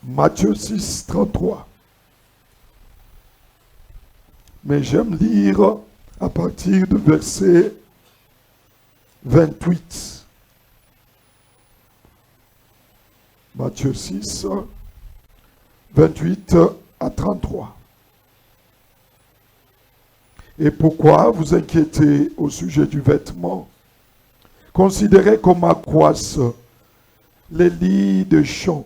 Matthieu 6, 33. Mais j'aime lire à partir du verset 28. Matthieu 6, 28 à 33. Et pourquoi vous inquiétez au sujet du vêtement? Considérez comment croissent les lits de champs.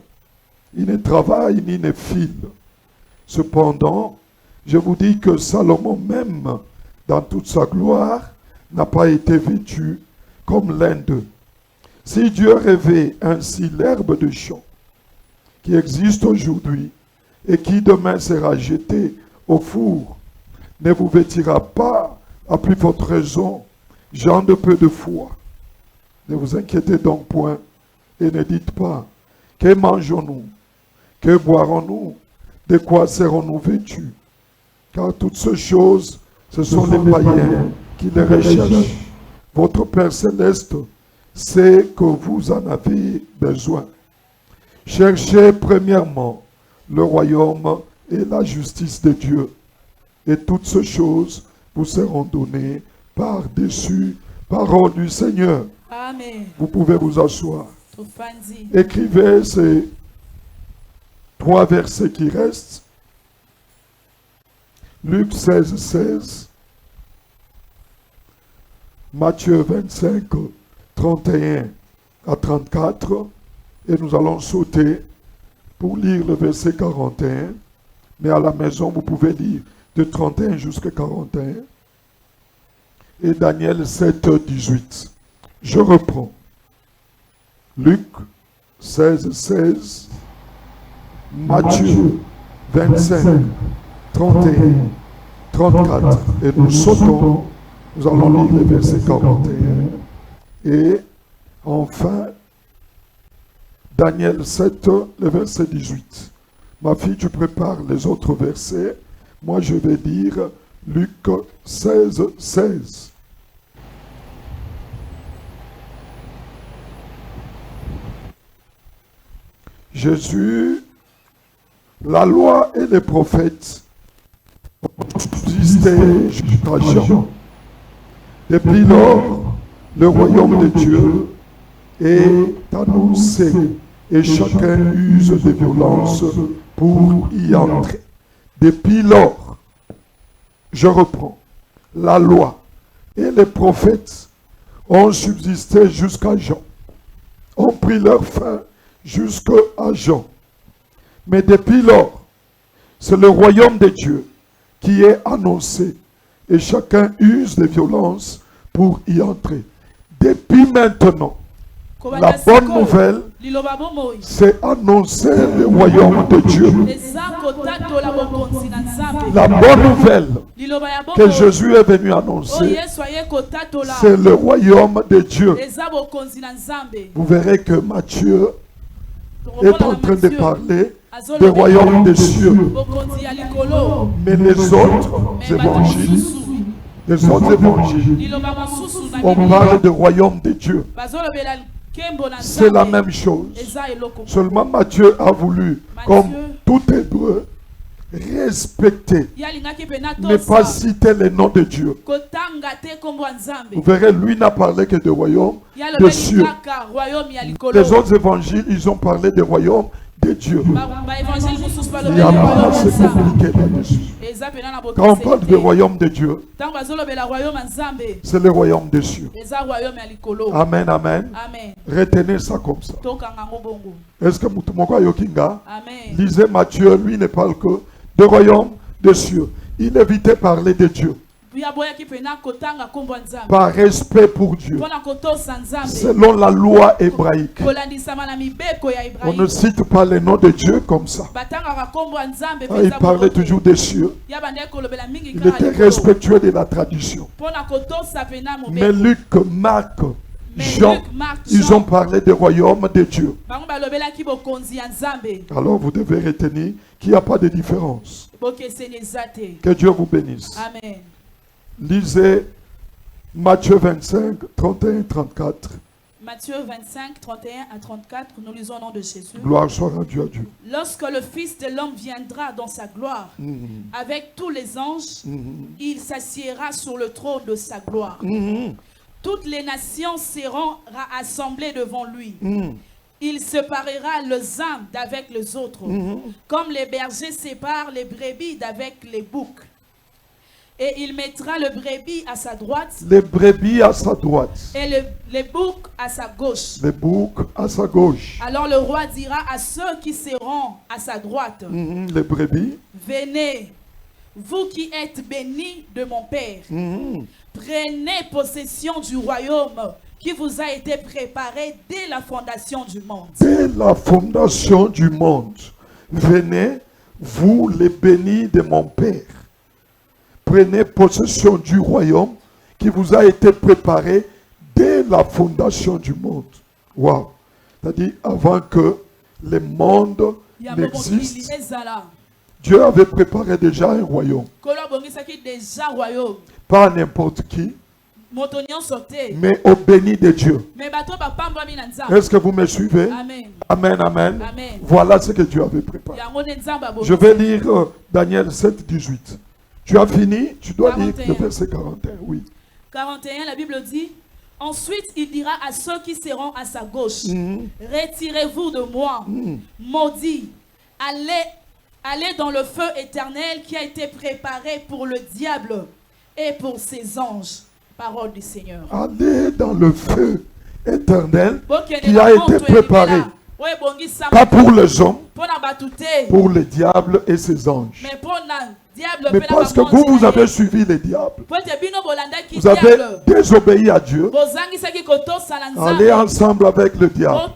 Ils ne travaillent ni ne filent. Cependant, je vous dis que Salomon même, dans toute sa gloire, n'a pas été vêtu comme l'un d'eux. Si Dieu rêvait ainsi l'herbe de champ, qui existe aujourd'hui et qui demain sera jetée au four, ne vous vêtira pas à plus forte raison, gens de peu de foi. Ne vous inquiétez donc point et ne dites pas, que mangeons-nous, que boirons-nous, de quoi serons-nous vêtus? Car toutes ces choses, ce sont les païens qui les recherchent. Votre Père Céleste sait que vous en avez besoin. Cherchez premièrement le royaume et la justice de Dieu, et toutes ces choses vous seront données par-dessus. Parole du Seigneur. Amen. Vous pouvez vous asseoir. Écrivez ces 3 versets qui restent. Luc 16, 16. Matthieu 25, 31 à 34. Et nous allons sauter pour lire le verset 41. Mais à la maison, vous pouvez lire de 31 jusqu'à 41. Et Daniel 7, 18. Je reprends. Luc 16, 16. Matthieu 25, 31, 34. Et nous sautons. Nous allons lire le verset 41. Et enfin, Daniel 7, le verset 18. Ma fille, tu prépares les autres versets. Moi, je vais lire Luc 16, 16. Jésus, la loi et les prophètes ont subsisté jusqu'à Jean. Depuis lors, le royaume de Dieu est annoncé et chacun use de violence pour y entrer. Depuis lors, je reprends, la loi et les prophètes ont subsisté jusqu'à Jean, ont pris leur fin jusqu'à Jean. Mais depuis lors, c'est le royaume de Dieu qui est annoncé et chacun use de violence pour y entrer. Depuis maintenant, la bonne nouvelle, c'est annoncer le royaume de Dieu. La bonne nouvelle que Jésus est venu annoncer, c'est le royaume de Dieu. Vous verrez que Matthieu est en train de parler du royaume des cieux. Mais les autres évangiles, on parle du royaume de Dieu. C'est la même chose. Seulement Matthieu a voulu, comme tout hébreu, respecter, ne pas citer les noms de Dieu. Vous verrez, lui n'a parlé que de royaume de cieux. Les autres évangiles, ils ont parlé de royaume de Dieu. Il y a pas assez compliqué là-dessus. Quand on parle du royaume de Dieu, c'est le royaume des cieux. Amen, amen. Retenez ça comme ça. Est-ce que Moutoumoko Yokinga, lisez Matthieu, lui ne parle que de royaume des cieux. Il évitait parler de Dieu. Par respect pour Dieu, selon la loi hébraïque. On ne cite pas les noms de Dieu comme ça. Il parlait toujours des cieux. Il était respectueux de la tradition. Mais Luc, Marc, Jean, ils ont parlé du royaume de Dieu. Alors vous devez retenir qu'il n'y a pas de différence. Que Dieu vous bénisse. Lisez Matthieu 25, 31, 34 Matthieu 25, 31 à 34, nous lisons au nom de Jésus. Gloire soit rendue à Dieu. Lorsque le Fils de l'homme viendra dans sa gloire, avec tous les anges, il s'assiera sur le trône de sa gloire. Toutes les nations seront assemblées devant lui. Il séparera les uns d'avec les autres, comme les bergers séparent les brebis d'avec les boucs. Et il mettra le brebis à sa droite. Les brebis à sa droite. Et les boucs à sa gauche. Les boucs à sa gauche. Alors le roi dira à ceux qui seront à sa droite. Les brebis. Venez, vous qui êtes bénis de mon Père. Prenez possession du royaume qui vous a été préparé dès la fondation du monde. Dès la fondation du monde. Venez, vous les bénis de mon Père. Prenez possession du royaume qui vous a été préparé dès la fondation du monde. Waouh! C'est-à-dire avant que le monde n'existe, Dieu avait préparé déjà un royaume. Pas n'importe qui, mais au béni de Dieu. Est-ce que vous me suivez? Amen. Amen, amen. Amen. Voilà ce que Dieu avait préparé. Je vais lire Daniel 7, 18. Tu as fini? Tu dois 41. lire le verset 41, oui. 41, la Bible dit, ensuite il dira à ceux qui seront à sa gauche, retirez-vous de moi, maudits, allez dans le feu éternel qui a été préparé pour le diable et pour ses anges. Parole du Seigneur. Allez dans le feu éternel qui a été préparé, pas pour les hommes, pour le diable et ses anges. Mais parce que vous avez suivi les diables, vous avez désobéi à Dieu, allez ensemble avec le diable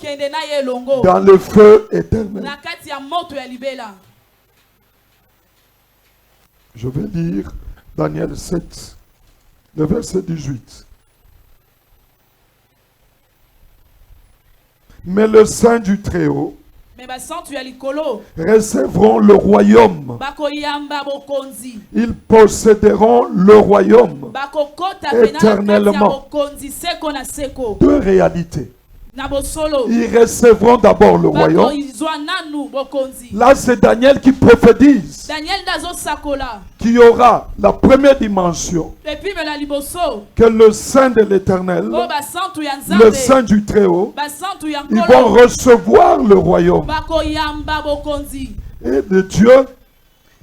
dans le feu éternel. Je vais lire Daniel 7, le verset 18. Mais le Saint du Très-Haut recevront le royaume. Ils posséderont le royaume éternellement. Deux réalités. Ils recevront d'abord le royaume. Là, c'est Daniel qui prophétise qu'il y aura la première dimension, que le Saint de l'Éternel, le Saint du Très-Haut, ils vont recevoir le royaume. Et de Dieu,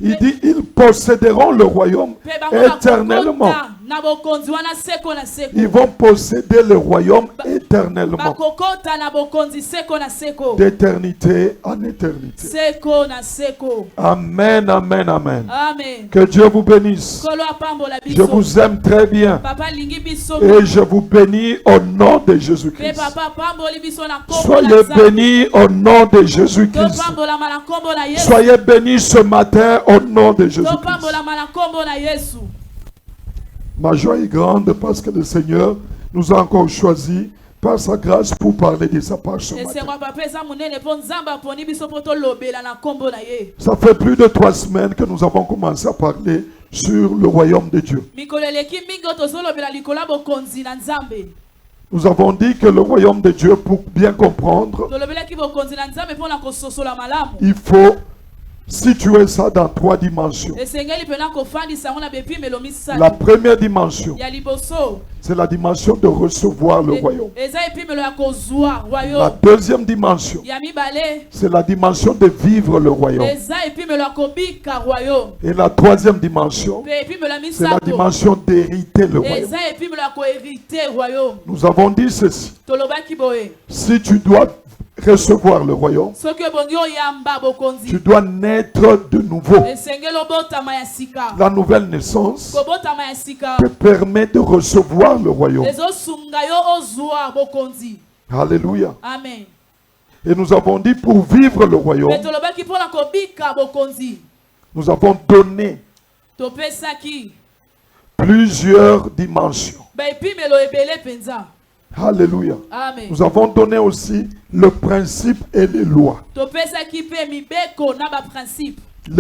il dit, ils posséderont le royaume éternellement. Ils vont posséder le royaume éternellement. D'éternité en éternité. Amen, amen, amen. Que Dieu vous bénisse. Je vous aime très bien. Et je vous bénis au nom de Jésus-Christ. Soyez bénis au nom de Jésus-Christ. Soyez bénis ce matin au nom de Jésus-Christ. Ma joie est grande parce que le Seigneur nous a encore choisis par sa grâce pour parler de sa part ce matin. Ça fait plus de 3 semaines que nous avons commencé à parler sur le royaume de Dieu. Nous avons dit que le royaume de Dieu, pour bien comprendre, il faut situer ça dans 3 dimensions. La première dimension, c'est la dimension de recevoir le royaume. La deuxième dimension, c'est la dimension de vivre le royaume. Et la troisième dimension, c'est la dimension d'hériter le royaume. Nous avons dit ceci. Si tu dois recevoir le royaume, tu dois naître de nouveau. La nouvelle naissance te permet de recevoir le royaume. Alléluia. Amen. Et nous avons dit pour vivre le royaume, nous avons donné plusieurs dimensions. Alléluia. Amen. Nous avons donné aussi le principe et les lois. Le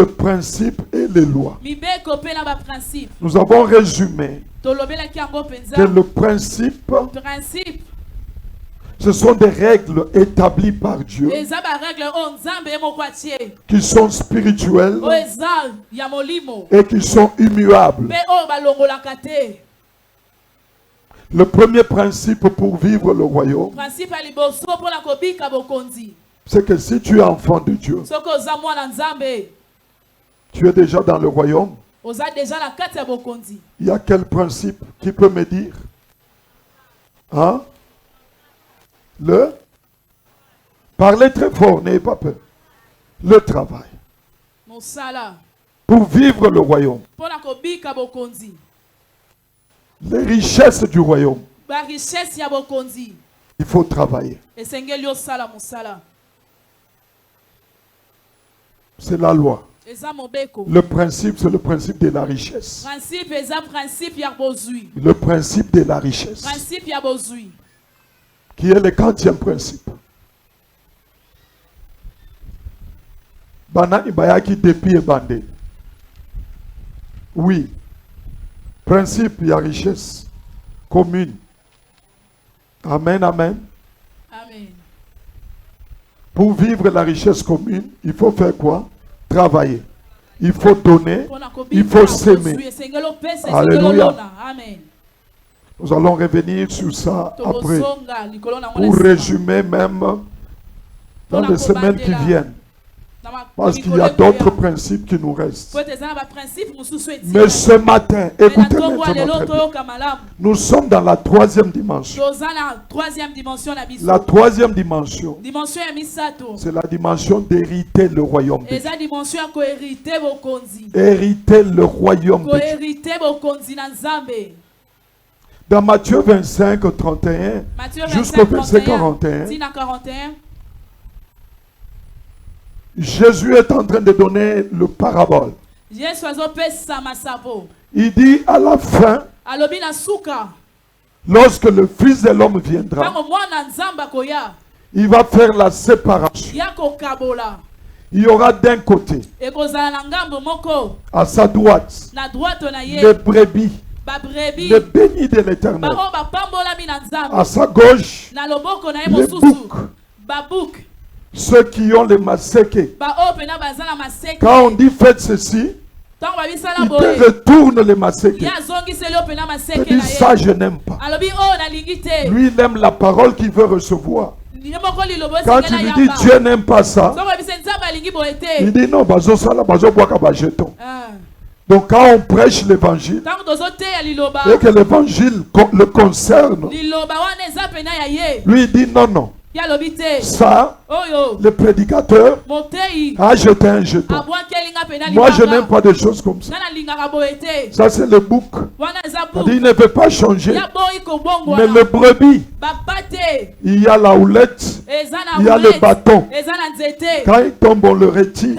principe et les lois. Nous avons résumé que le principe Ce sont des règles établies par Dieu eza ba règle o nzambe ye moko atie qui sont spirituelles o eza ya molimo et qui sont immuables. mpe oyo balongolaka te. Le premier principe pour vivre le royaume, Principe ya liboso mpona kobika bokonzi, c'est que si tu es enfant de Dieu, soki oza mwana nzambe tu es déjà dans le royaume. oza deja na kati ya bokonzi. Il y a quel principe qui peut me dire? Hein? Parlez très fort, n'ayez pas peur. Le travail. Mosala Pour vivre le royaume. mpona kobika bokonzi, Les richesses du royaume. barichesse ya bokonzi Il faut travailler. esengeli osala mosala. C'est la loi. Eza mobeko. Le principe, c'est le principe de la richesse. Principe eza principe ya bozwi. Le principe de la richesse. Principe ya bozwi. Qui est le 40e principe. Banani bayaki depuis ebandé. Oui. Principe, il y a richesse commune. Amen, amen. Amen. Pour vivre la richesse commune, il faut faire quoi? Travailler. Il faut donner. Il faut s'aimer. Alléluia. Amen. Nous allons revenir sur ça après. Pour résumer même dans les semaines qui viennent. Parce qu'il y a d'autres principes qui nous restent. Mais ce matin, écoutez-moi très bien. Nous sommes dans la troisième dimension. La troisième dimension, c'est la dimension d'hériter le royaume de Dieu. Hériter le royaume de Dieu. Dans Matthieu 25, 31, jusqu'au verset 41, Jésus est en train de donner le parabole. Il dit à la fin, lorsque le Fils de l'homme viendra, il va faire la séparation. Il y aura d'un côté, à sa droite, les brebis, les bénis de l'Éternel. À sa gauche, les boucs. Ceux qui ont les masséqués. Quand on dit faites ceci, il te retourne les masséqués. Il dit ça je n'aime pas. Lui il aime la parole qu'il veut recevoir. Quand tu lui dis Dieu n'aime pas ça, il dit non, bazo sala, bazo boaka bajeton. Donc quand on prêche l'évangile et que l'évangile le concerne, lui il dit non, non. Ça, le prédicateur a jeté un jeton. Moi, je n'aime pas des choses comme ça. Ça, c'est le bouc. Il ne veut pas changer. Mais le brebis, il y a la houlette, il y a le bâton. Quand il tombe, on le retire.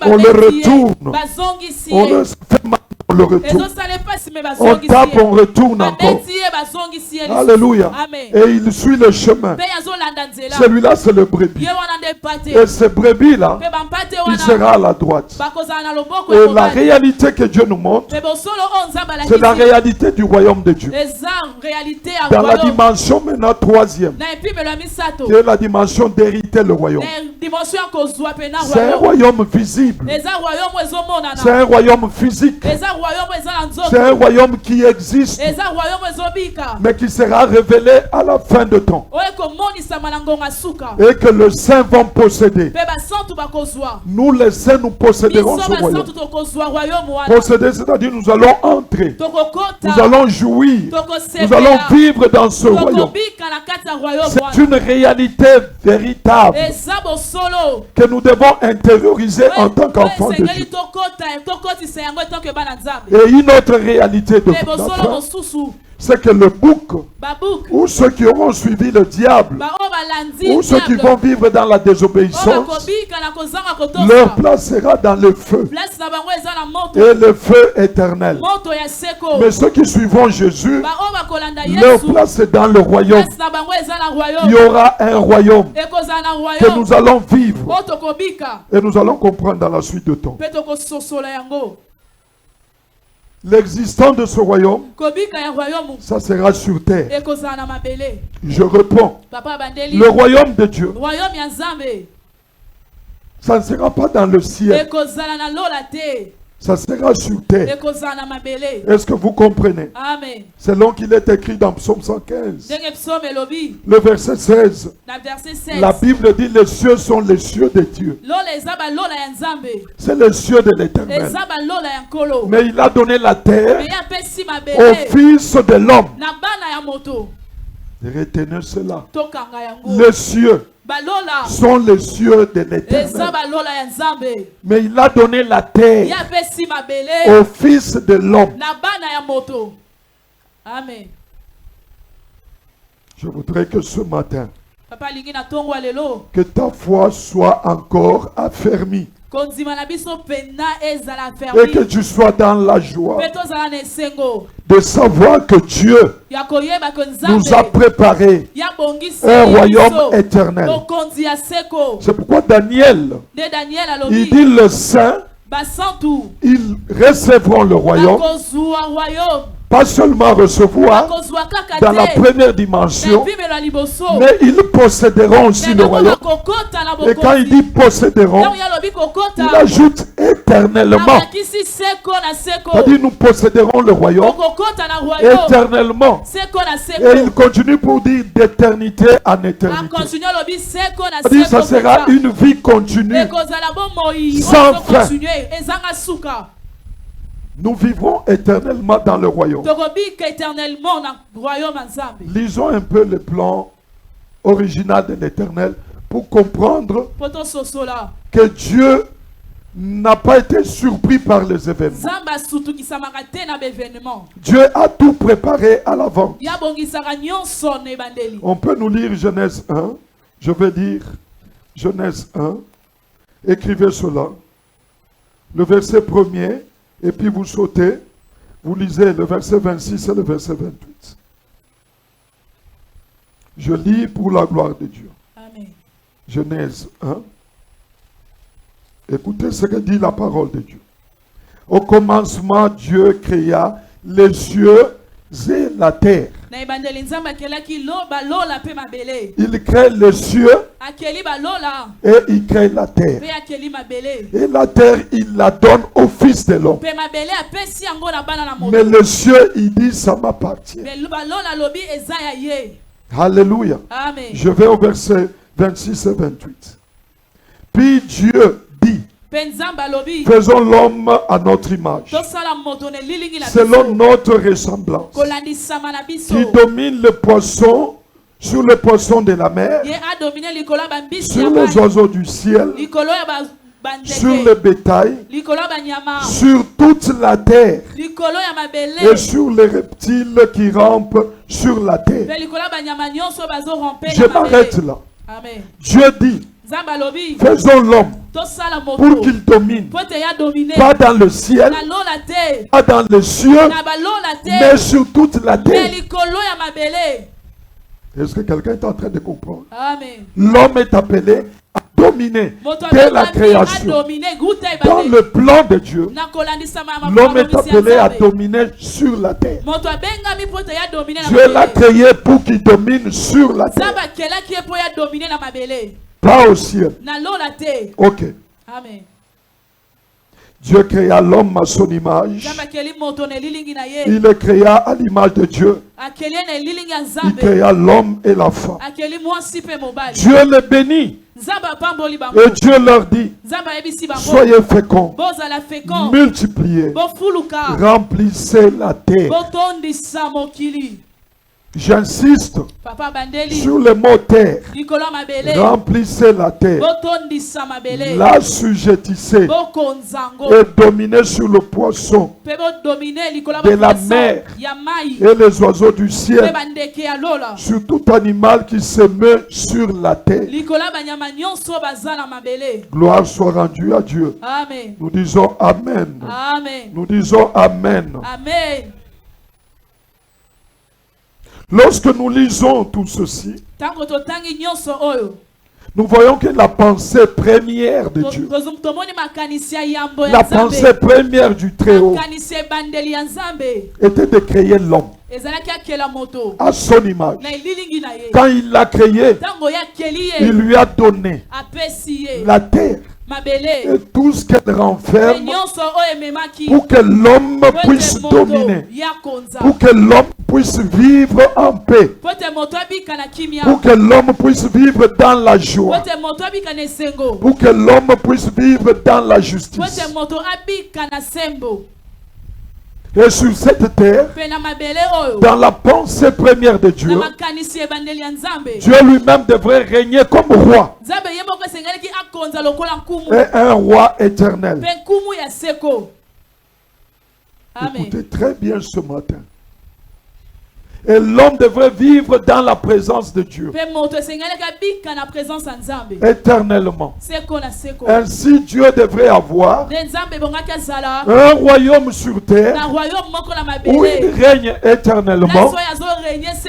On le retourne. On le fait mal. On le retourne. On tape, on retourne encore. Alléluia. Et il suit le chemin. Celui-là, c'est le brebis. Et ce brebis-là, il sera à la droite. Et la réalité que Dieu nous montre, c'est la réalité du royaume de Dieu. Dans la dimension maintenant troisième, qui est la dimension d'hériter le royaume. C'est un royaume visible. C'est un royaume physique. C'est un royaume qui existe, mais qui sera révélé à la fin de temps. Et que les saints vont posséder. Nous les saints, nous posséderons ce royaume. Posséder, c'est-à-dire nous allons entrer. Nous allons jouir. Nous allons vivre dans ce royaume. C'est une réalité véritable que nous devons intérioriser en tant qu'enfants de Dieu. Et une autre réalité de la fin, c'est que le bouc, ou ceux qui auront suivi le diable, ou ceux qui vont vivre dans la désobéissance, leur place sera dans le feu. Et le feu éternel. Mais ceux qui suivront Jésus, leur place est dans le royaume. Il y aura un royaume que nous allons vivre. Et nous allons comprendre dans la suite de temps. l'existence de ce royaume, kobika ya royaume ça sera sur terre. ekozala na mabele. Je réponds. Papa bandeli Le royaume de Dieu, royaume ya Nzambe ça ne sera pas dans le ciel, ekozala na lola te, ça sera sur terre. ekozala na mabele. Est-ce que vous comprenez? Amen. Selon qu'il est écrit dans Psaume 115, Ndenge psaume elobi le verset 16, na verset 16. la Bible dit les cieux sont les cieux de Dieu. Lola eza ba lola ya Nzambe. C'est les cieux de l'Éternel. Eza ba lola ya nkolo. Mais il a donné la terre Mais ya pesi au mabele fils de l'homme. na bana ya moto. Retenez cela. Tokanga yango. Les cieux Ba lola sont les cieux de eza l'Éternel. ba lola ya Nzambe. Mais il a donné la terre Ya pesi mabele au fils de l'homme. na bana ya moto. Amen. Je voudrais que ce matin, Papa lingi na tongo lelo que ta foi soit encore affermie konzima na biso pena ezala et que fermi. tu sois dans la joie Pe tozala na esengo de savoir que Dieu ya koyeba ko nous a Nzambe préparé ya bongisi un royaume biso éternel. bokonzi ya seko. C'est pourquoi Daniel, Nde Daniel il alobi dit le saint, basantu ils recevront le royaume, bakozwa royaume pas seulement recevoir bakozwa kaka dans la te première na dimension, epimelo ya liboso mais ils posséderont aussi mais le royaume. bakokota na Et quand il bokonzi dit posséderont, ntango ya lobi il kokota ajoute éternellement. abakisi seko na seko C'est-à-dire nous posséderons le royaume okokota na royaume éternellement. seko na Et il seko continue pour dire d'éternité en éternité. akontinue alobi seko na C'est-à-dire ça seko sera koza. une vie continue. ekozala bomoi Sans oyo fin. continue ezanga suka Nous vivrons éternellement dans le royaume. tokobika éternellement na royaume ya Nzambe. Lisons un peu le plan original de l'éternel pour comprendre Po tososola que Dieu n'a pas été surpris par les événements. Nzambe asutukisamaka te na baévénement Dieu a tout préparé à l'avance. ya bongisaka nyonso na ebandeli. On peut nous lire Genèse 1. Je vais dire Genèse 1. Écrivez cela. Le verset 1er. Et puis vous sautez. Vous lisez le verset 26 et le verset 28. Je lis pour la gloire de Dieu. Amen. Genèse 1. Écoutez ce que dit la parole de Dieu. Au commencement, Dieu créa les cieux et la terre. Na ebandeli Nzambe akelaki balola mpe mabele. Il crée les cieux Akeli balola et il crée la terre. mpe akeli mabele. Et la terre, il la donne au fils de l'homme. Mpe mabele apesi yango na bana na Mais moto. les cieux, il dit, ça m'appartient. Mais balola alobi eza ya ye. Alléluia. Amen. Je vais au verset 26 et 28. Puis Dieu dit, Mpe Nzambe alobi faisons l'homme à notre image, tosala moto na lilingi na selon biso notre ressemblance, kolandisama na biso. qui domine le poisson, sur les poissons de la mer, Ye adomine likolo ya bambisi sur ya les mai. oiseaux du ciel, Likolo ya sur le bandeke. bétail, Likolo ya banyama. sur toute la terre, Likolo ya et mabele. sur les reptiles qui rampent sur la terre. Mpe likolo ya banyama nyonso bazorompe Je na m'arrête mabele. là. Amen. Dieu dit, Nzambe alobi faisons l'homme tosala pour moto qu'il domine, po te ya domine pas dans le ciel, na lola te pas dans les cieux, na balola mais te sur toute la me terre. likolo ya mabele. Est-ce que quelqu'un est en train de comprendre? Amen. L'homme est appelé à dominer Moto dès la abengami création. adomine guta Dans ebandeli. le plan de Dieu, Na kolandisama ya l'homme est makambo appelé à Nzambe. dominer sur la terre. Moto abengami po te ya domine na Dieu l'a mabele. créé pour qu'il domine sur la Nzambe terre, akelaki ye po ya domine na mabele. pas au ciel. Na lola te. Ok. Amen. Dieu créa l'homme à son image. Nzambe akeli moto na elilingi na ye. Il le créa à l'image de Dieu. Akeli ye na elilingi ya Il Nzambe. créa l'homme et la femme. Akeli mwasi mpe mobali. Dieu les bénit Nzambe apamboli bango. et Dieu leur dit, Nzambe ayebisi bango. soyez féconds, Bozala fécond. multipliez, Bofuluka. remplissez la terre. Botondisa mokili. J'insiste Papa bandeli. sur le mot terre. Likolo ya mabele. Remplissez la terre, Botondisa mabele. l'assujettissez Bokonzango. et dominez sur le poisson Pe bodomine likolo ya de la bapoisson mer ya mai. et les oiseaux du Pe ciel, bandeke ya lola. sur tout animal qui se meut sur la terre. Likolo ya banyama nyonso baza na mabele. Gloire soit rendue à Dieu. Amen. Nous disons Amen. Amen. Nous disons Amen. Amen. Lorsque nous lisons tout ceci, Tango totangi nyonso oyo. Nous voyons que la pensée première de Dieu, la pensée première du Très-Haut, était de créer l'homme à son image. Quand il l'a créé, il lui a donné la terre et tout ce qu'elle renferme pour que l'homme puisse dominer, pour que l'homme puisse vivre en paix, pour que l'homme puisse vivre dans la joie, pour que l'homme puisse vivre dans la justice. Et sur cette terre, dans la pensée première de Dieu, Dieu lui-même devrait régner comme roi. Et un roi éternel. Écoutez très bien ce matin. Et l'homme devrait vivre dans la présence de Dieu éternellement. Ainsi Dieu devrait avoir un royaume sur terre où il règne éternellement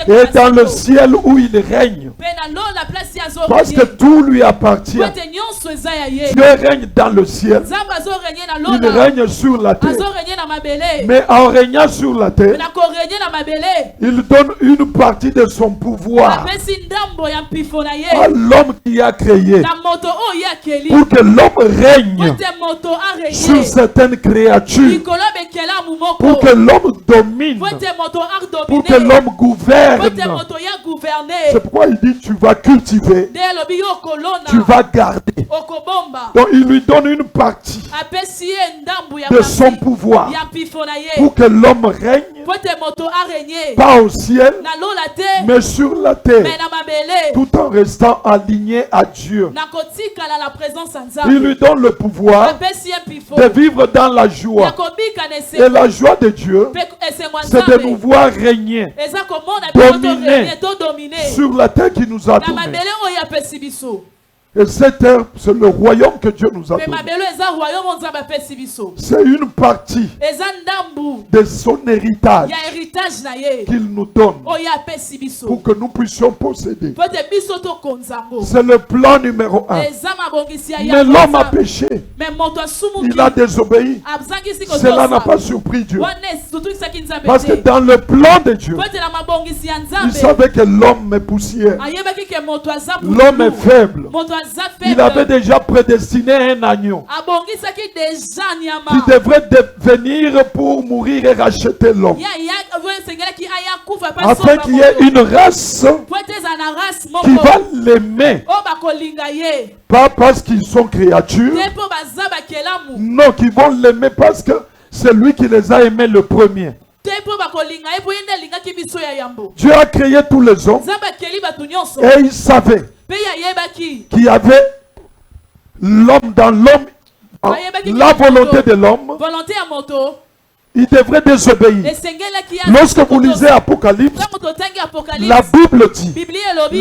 et dans le ciel où il règne. Parce que tout lui appartient. Dieu règne dans le ciel. Il règne sur la terre. Mais en régnant sur la terre, il donne une partie de son pouvoir à l'homme qui a créé pour que l'homme règne sur certaines créatures, pour que l'homme domine, pour que l'homme gouverne. C'est pourquoi il dit tu vas cultiver, tu vas garder. Donc il lui donne une partie de son pouvoir pour que l'homme règne, pas au ciel, mais sur la terre, tout en restant aligné à Dieu. Il lui donne le pouvoir de vivre dans la joie. Et la joie de Dieu, c'est de nous voir régner, dominer sur la terre qui nous a donné. Et cette terre, c'est le royaume que Dieu nous a donné. C'est une partie de son héritage qu'il nous donne pour que nous puissions posséder. C'est le plan numéro 1. Mais l'homme a péché. Il a désobéi. Cela n'a pas surpris Dieu. Parce que dans le plan de Dieu, il savait que l'homme est poussière. L'homme est faible. Il avait déjà prédestiné un agneau qui devrait venir pour mourir et racheter l'homme, afin qu'il y ait une race qui va l'aimer, pas parce qu'ils sont créatures, non, qui vont l'aimer parce que c'est lui qui les a aimés le premier. Dieu a créé tous les hommes et il savait qu'il y avait l'homme dans l'homme, la volonté de l'homme. Il devrait désobéir. Lorsque vous lisez Apocalypse, la Bible dit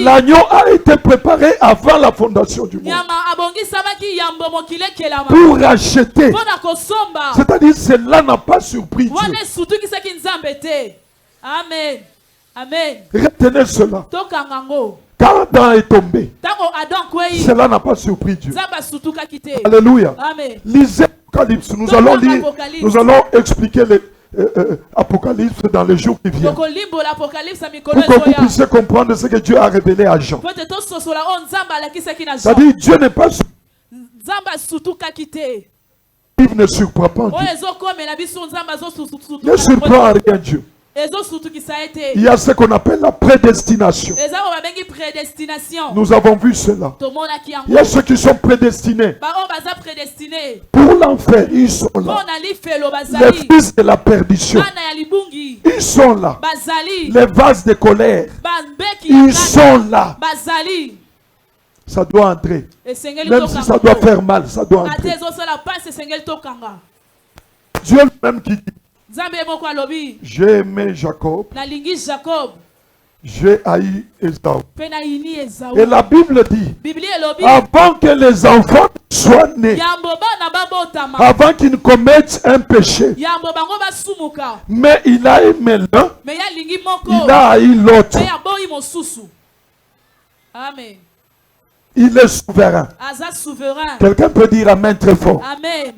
l'agneau a été préparé avant la fondation du monde pour racheter. C'est-à-dire cela n'a pas surpris Dieu. Amen. Amen. Retenez cela. Quand Adam est tombé, cela n'a pas surpris Dieu. Alléluia. Amen. Lisez Apocalypse. Nous allons lire, nous allons expliquer l'Apocalypse dans les jours qui viennent, pour que vous puissiez comprendre ce que Dieu a révélé à Jean. C'est-à-dire Dieu n'est pas il ne surprend pas Dieu. Ne surprend à rien Dieu. Il y a ce qu'on appelle la prédestination. Nous avons vu cela. Il y a ceux qui sont prédestinés pour l'enfer. Ils sont là. Les fils de la perdition, ils sont là. Les vases de colère, ils sont là. Ça doit entrer. Même si ça doit faire mal, ça doit entrer. Dieu lui-même qui dit j'ai aimé Jacob, j'ai haï Ésaü. Et la Bible dit, avant que les enfants soient nés, avant qu'ils ne commettent un péché, mais il a aimé l'un, il a haï l'autre. Amen. Il est souverain. Aza souverain. Quelqu'un peut dire amen très fort. Amen.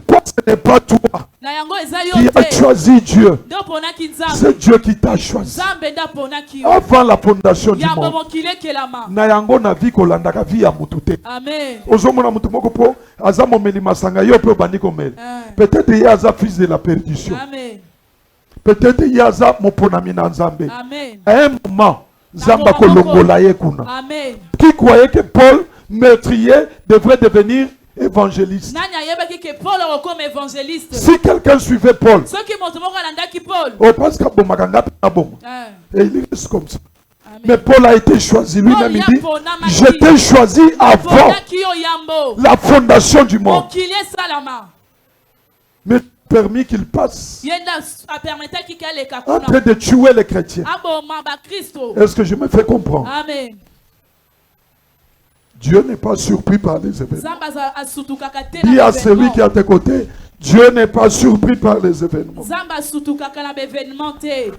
Pourquoi ce n'est pas toi Na yango eza qui yo as te. choisi Dieu? Ndo ponaki Nzambe. C'est Dieu qui t'a choisi. Nzambe nda ponaki yo. Avant la fondation du Ya monde. bomokili ekelama. Na yango na vie kolandaka vie ya mutu te. Amen. Ozomona mutu moko po aza momeli masanga yo pe obandi komela. Peut-être il y a aza fils de la perdition. Amen. Peut-être il y a aza moponami na Nzambe. Amen. À un moment, Nzamba kolongola ye kuna. Amen. Qui croyait que Paul, meurtrier, devrait devenir évangéliste? Nani ayebaki ke Paul comme évangéliste. Si quelqu'un suivait Paul, Soki moto moko alandaki Paul. on pense qu'à Bomakanga, et il reste comme ça. Amen. Mais Paul a été choisi. Lui-même, il dit, je t'ai choisi avant Ponaki yo yambo. la fondation du monde. Mokili esalama. Mais permis qu'il passe Yenda apermetaki kaleka en kuna. train de tuer les chrétiens. Aboma ba Kristo. Est-ce que je me fais comprendre? Amen. Dieu n'est pas surpris par les événements. Zamba asutukaka te Dis na à celui qui est à tes côtés, Dieu n'est pas surpris par les événements. Zamba asutukaka na événement te.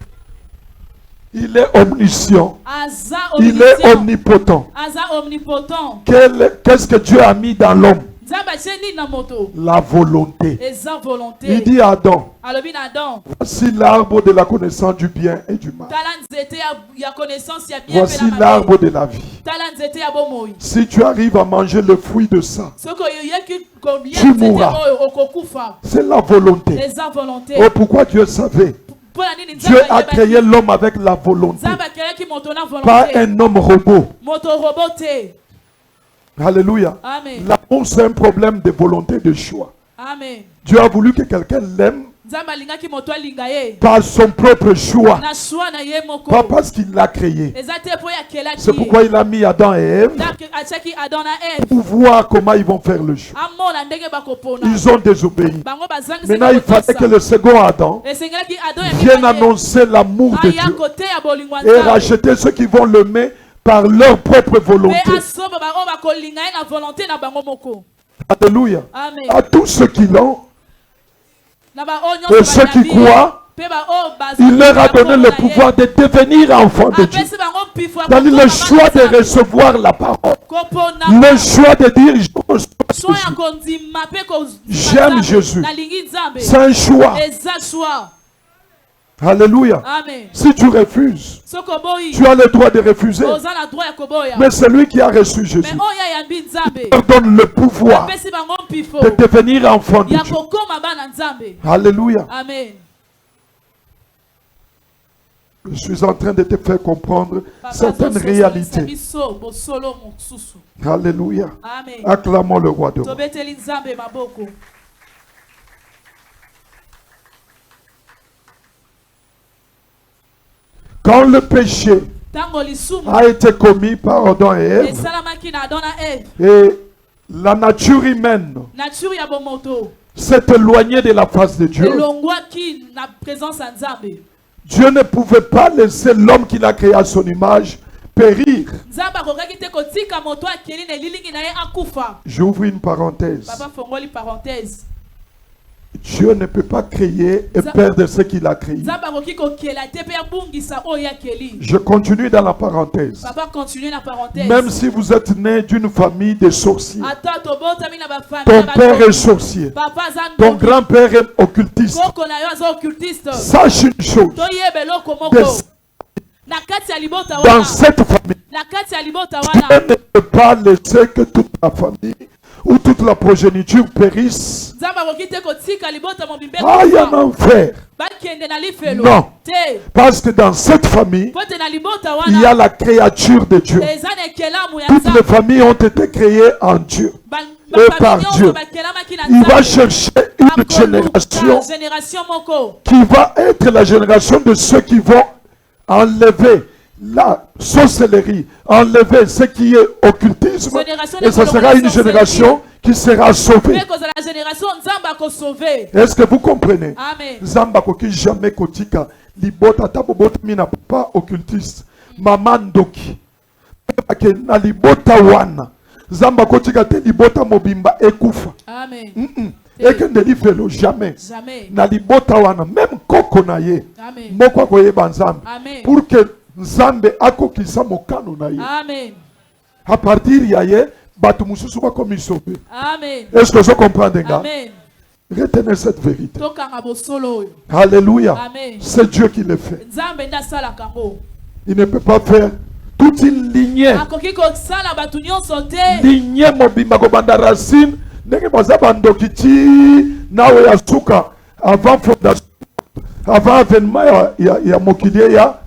Il est omniscient. Aza Il est omniscient. omnipotent. Aza omnipotent. Qu'est-ce que Dieu a mis dans l'homme? Zamba cheni na moto. La volonté. Eza volonté. Il dit à Adam, Alobi na Adam. voici l'arbre de la connaissance du bien et du mal. Tala nzete ya connaissance ya bien Voici pe na mabe. l'arbre de la vie. Tala nzete ya bomoi. Si tu arrives à manger le fruit de ça, Soko yoyeki kolia Tu mourras. okokufa. c'est la volonté. Eza volonté. Oh, pourquoi Dieu savait? Pona nini Dieu Nzamba a ayebaki. créé l'homme avec la volonté, Nzamba akeyaki moto na pas volonté. un homme robot. Moto robot te. Alléluia. Amen. L'amour, c'est un problème de volonté, de choix. Amen. Dieu a voulu que quelqu'un l'aime Nzamba alingaki moto alinga ye. par son propre choix, Na shwa na ye moko. pas parce qu'il l'a créé. Eza te po ya kelaki. C'est pourquoi il a mis Adam et Ève Donc achaki Adam na Ève. pour voir comment ils vont faire le choix. Amona ndenge bakopona. Ils ont désobéi. Bango bazangi Maintenant, il fallait que le second Adam esengelaki Adam ya vienne mibale. annoncer l'amour de Aya Dieu kote ya bolingwa et Nzambe. racheter ceux qui vont l'aimer par leur propre volonté. Pe asoba ba o bakolinga ye na volonté na bango moko. Alléluia. Amen. À tous ceux qui l'ont Na ba o nyonso et ceux qui bayabi ye. croient, Pe ba o bazangi il leur a donné le bakopona ye. pouvoir de devenir enfants de Dieu. Apesi bango pifo ya C'est-à-dire kokoma le choix de bana recevoir la parole. kopona Le choix de dire je reçois so ya Jésus. kondima pe kozwa J'aime Nzambe. Jésus. Nalingi Nzambe. C'est un choix. Eza choix. Alléluia. Amen. Si tu refuses, Soko boyi. tu as le droit de refuser. Oza na droit ya koboya. Mais celui qui a reçu Jésus Mais oya yambi Nzambe. leur donne le pouvoir Apesi bango pifo. de devenir enfant de Ya Dieu. kokoma bana Nzambe. Alléluia. Amen. Je suis en train de te faire comprendre Papa, certaines zososa réalités. biso bosolo mosusu. Alléluia. Amen. Acclamons le roi de roi. Tobeteli Nzambe maboko. Quand le péché Tango lisumu a été commis par Adam et Ève, esalamaki na Adam na Ève. et la nature humaine Nature ya bomoto s'est éloignée de la face de Dieu, elongwaki na présence ya Nzambe. Dieu ne pouvait pas laisser l'homme qu'il a créé à son image périr. Nzambe akokaki te kotika moto akeli na elilingi na ye akufa. J'ouvre une parenthèse. Papa fongoli parenthèse. Dieu ne peut pas créer et perdre ce qu'il a créé. Nzambe akoki kokela te pe abungisa oyo akeli. Je continue dans la parenthèse. Papa continue na parenthèse. Même si vous êtes né d'une famille de sorciers, Ata tobotami na bafamille ton na père bato. est sorcier, Papa aza ton ndoki. grand-père est occultiste, Koko na yo aza occultiste. sache une chose, Toyeba eloko moko. Des- Na kati ya libota dans wana. cette famille, Na kati ya libota Dieu wana. ne peut pas laisser que toute la famille ou toute la progéniture périsse. Nzambe akoki te kotika libota mobimbe Aïe en kufa. enfer. Bakende na lifelo. Non. Te. Parce que dans cette famille, Po te na libota il y a wana. la créature de Dieu. Eza na ekelamu ya Toutes les Nzambe. familles ont été créées en Dieu. Ba- Et bafamille par nyonso Dieu. bakelamaki na Il va Nzambe. chercher une Akoluka génération génération moko. qui va être la génération de ceux qui vont enlever la sorcellerie, enlever ce qui est occultisme, Génération et ça de sera une sorcellerie. génération qui sera sauvée. Pe kozala génération Nzambe akosauve. Est-ce que vous comprenez? Amen. Zamba koki jamais kotika libota tabobota mina papa occultiste maman ndoki ake na libota wana Zamba kotika te libota mobimba ekufa Amen. ekende lifelo jamais Jamais. na libota wana même koko na ye Amen. moko akoyeba Nzambe Amen. pour que Nzambe akokisa mokano na ye. Amen. À partir d'hier, bato mususu va comme sauvé. Amen. Est-ce que je comprends, les gars? Amen. Retenez cette vérité. Tokanga bosolo oyo. Alléluia. Amen. C'est Dieu qui le fait. Nzambe nda sala kango. Il ne peut pas faire toute une lignée. Akoki ko sala batu nyonso te. Lignée mobimba ko banda racine. Ndenge baza bandoki ti nawe ya suka avant fondation, avant avènement ya mokili ya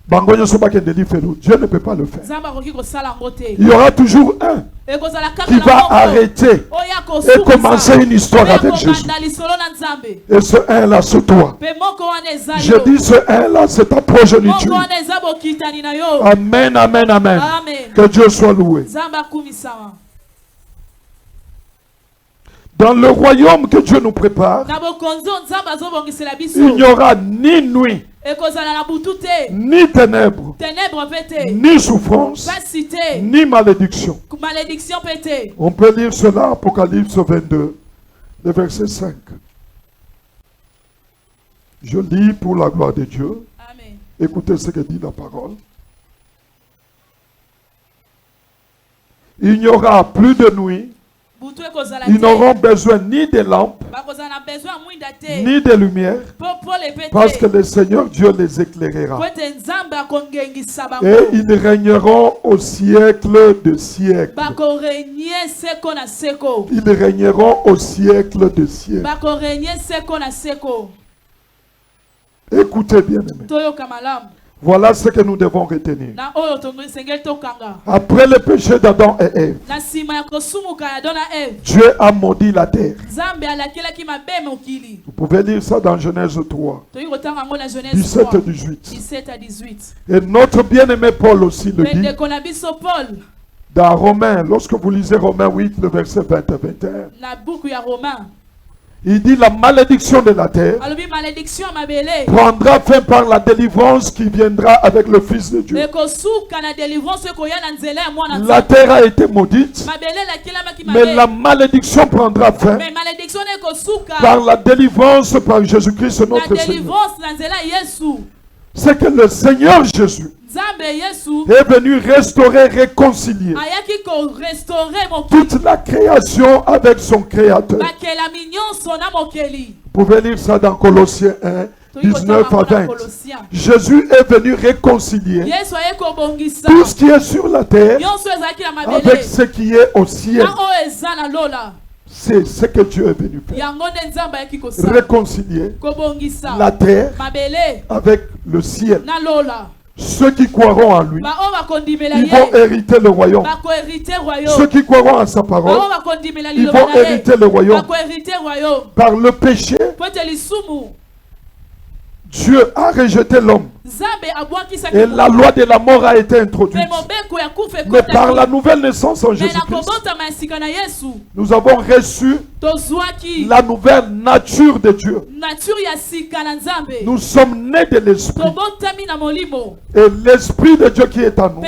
bango nyonso bakende lifelo. Dieu ne peut pas le faire. Nzambe akoki ko sala ngo te. Il y aura toujours un qui va arrêter et commencer une histoire avec Jésus. Et ce un-là, c'est toi. Je dis ce un-là, c'est ta progéniture. Amen, amen, amen. Que Dieu soit loué. Dans le royaume que Dieu nous prépare, il n'y aura ni nuit, ni ténèbres, ni souffrance, ni malédiction. On peut lire cela, Apocalypse 22, le verset 5. Je lis pour la gloire de Dieu. Amen. Écoutez ce que dit la parole. Il n'y aura plus de nuit. Ils n'auront besoin ni de lampes, ni de lumière, parce que le Seigneur Dieu les éclairera. Et ils régneront au siècle de siècles. Ils régneront au siècle de siècles. Écoutez bien, aimés. Voilà ce que nous devons retenir. Après le péché d'Adam et Ève, Dieu a maudit la terre. Vous pouvez lire ça dans Genèse 3, 17 et 18. Et notre bien-aimé Paul aussi le dit dans Romains, lorsque vous lisez Romains 8, le verset 20 et 21. Il dit la malédiction de la terre prendra fin par la délivrance qui viendra avec le Fils de Dieu. La terre a été maudite, mais la malédiction prendra fin par la délivrance par Jésus-Christ notre Seigneur. C'est que le Seigneur Jésus est venu restaurer, réconcilier toute la création avec son Créateur. Vous pouvez lire ça dans Colossiens 1, 19 à 20. Jésus est venu réconcilier tout ce qui est sur la terre avec ce qui est au ciel. C'est ce que Dieu est venu faire. Réconcilier la terre avec le ciel. Ceux qui croiront en lui, ils vont hériter le royaume. Ceux qui croiront en sa parole, ils vont hériter le royaume. Par le péché, Dieu a rejeté l'homme. Et la loi de la mort a été introduite. Mais par la nouvelle naissance en Jésus-Christ, nous avons reçu la nouvelle nature de Dieu. Nous sommes nés de l'Esprit. Et l'Esprit de Dieu qui est en nous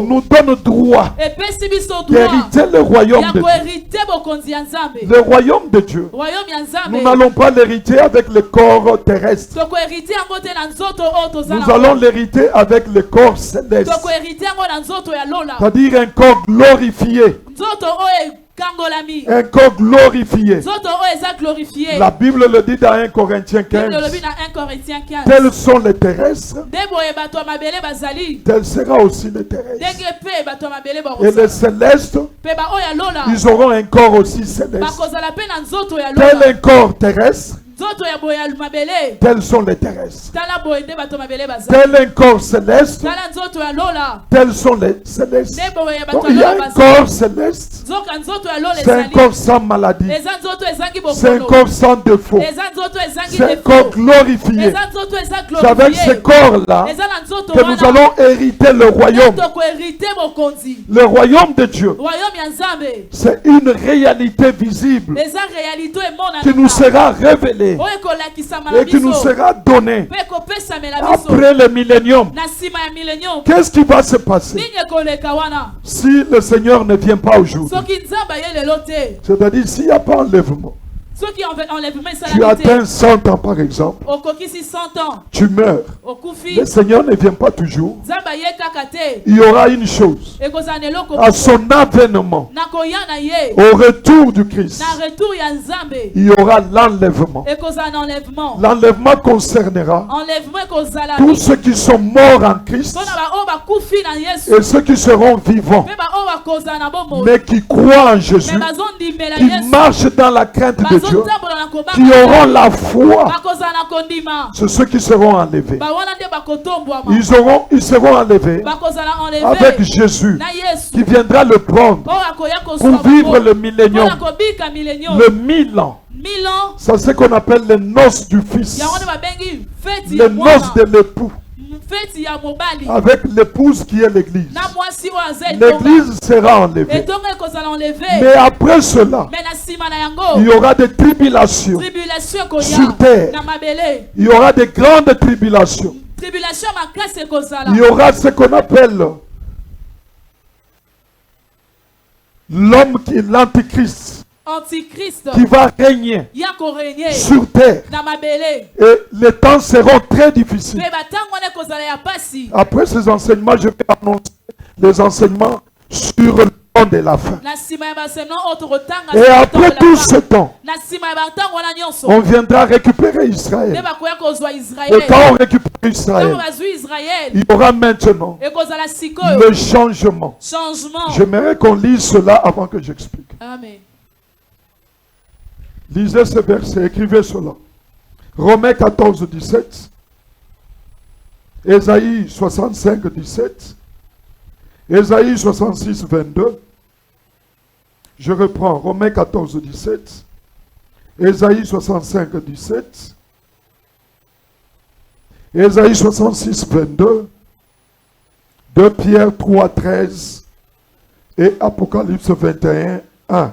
nous donne droit d'hériter le royaume de Dieu. Le royaume de Dieu. Nous n'allons pas l'hériter avec le corps terrestre. Nous allons l'hériter avec le corps céleste. C'est-à-dire un corps glorifié. Un corps glorifié. La Bible le dit dans 1 Corinthiens 15. Tels sont les terrestres, tel sera aussi les terrestres. Et les célestes, ils auront un corps aussi céleste. Tel un corps terrestre, tels sont les terrestres. Tel un corps céleste, tels sont les célestes. Donc il y a un corps céleste. C'est un corps sans maladie. C'est un corps sans défaut. C'est un corps glorifié. C'est avec ce corps-là que nous allons hériter le royaume. Le royaume de Dieu, c'est une réalité visible qui nous sera révélée et qui nous sera donnée après le millénium. Qu'est-ce qui va se passer si le Seigneur ne vient pas aujourd'hui? C'est-à-dire s'il n'y a pas enlèvement, Ceux qui enlèvent Tu atteins 100 ans par exemple. okokisi 100 ans. Tu meurs. Okufi. Le Seigneur ne vient pas toujours. Nzambe ayekaka te. Il y aura une chose. Ekozala na eloko À son avènement, nakoya na ye. au retour du Christ, Na retour ya Nzambe. il y aura l'enlèvement. Ekozala na enlèvement. L'enlèvement concernera Enlèvement ekozala. tous ceux qui sont morts en Christ Mpona baoyo bakufi na Yesu. et ceux qui seront vivants, Mpe baoyo bakozala na bomoi. mais qui croient en Jésus, Me bazondimela qui Yesu. marchent dans la crainte de Dieu, Bazotambola na kobanga. qui auront la foi. Bakozala na kondima. C'est ceux qui seront enlevés. Bawana nde bakotombwama. Ils seront enlevés Bakozala enlevé. avec Jésus Na Yesu. qui viendra le prendre Oyo akoya kozwa pour vivre bango. le millénium, Mpona kobika millennium. le 1000 ans. 1000 ans. C'est ce qu'on appelle les noces du Fils, Yango nde babengi feti les ya noces mwana. de l'époux, Feti ya mobali. avec l'épouse qui est l'Église. Na mwasi oyo aza etonga. L'Église sera enlevée. Etonga ekozala enlevé. Mais après cela, Me na nsima na il y yango. aura des tribulations. Tribulation Sur ekoya. terre. Na mabele. Il y aura des grandes tribulations. Tribulation makasi ekozala. Il y aura ce qu'on appelle l'homme qui est l'antichrist, Antichrist. qui va régner Ya korégner. sur terre. Na mabele. Et les temps seront très difficiles. Mpe batango wana ekozala ya pasi. Après ces enseignements, je vais annoncer les enseignements sur le temps de la fin. Na nsima ya basemno oyo tokotanga. Et après tout ce temps, Na nsima ya batango wana nyonso. on viendra récupérer Nde Israël. bakoya kozwa Et Israele. quand on récupère Ntango Israël, bazwi Israele. il y aura maintenant Ekozala sikoyo. le changement. Changement. J'aimerais qu'on lise cela avant que j'explique. Amen. Lisez ce verset, écrivez cela. Romains 14, 17. Ésaïe 65, 17. Ésaïe 66, 22. Je reprends. Romains 14, 17. Ésaïe 65, 17. Ésaïe 66, 22. 2 Pierre 3, 13. Et Apocalypse 21, 1.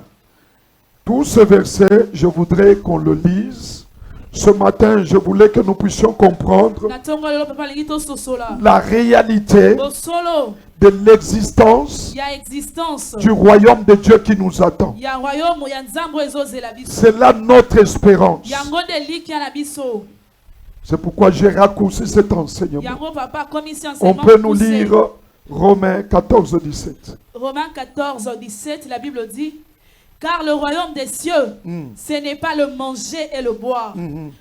Tous ces versets, je voudrais qu'on le lise. Ce matin, je voulais que nous puissions comprendre Na ntongo lelo papa alingi tososola. la réalité Bosolo de l'existence ya existence. du royaume de Dieu qui nous attend. Ya royaume ya nzambe oyo ezozela biso. C'est là notre espérance. Yango nde likia na biso. C'est pourquoi j'ai raccourci cet enseignement. Yango papa commission On enseignement peut nous poussé. lire Romains 14, 17. Romains 14, 17, la Bible dit: car le royaume des cieux, ce n'est pas le manger et le boire,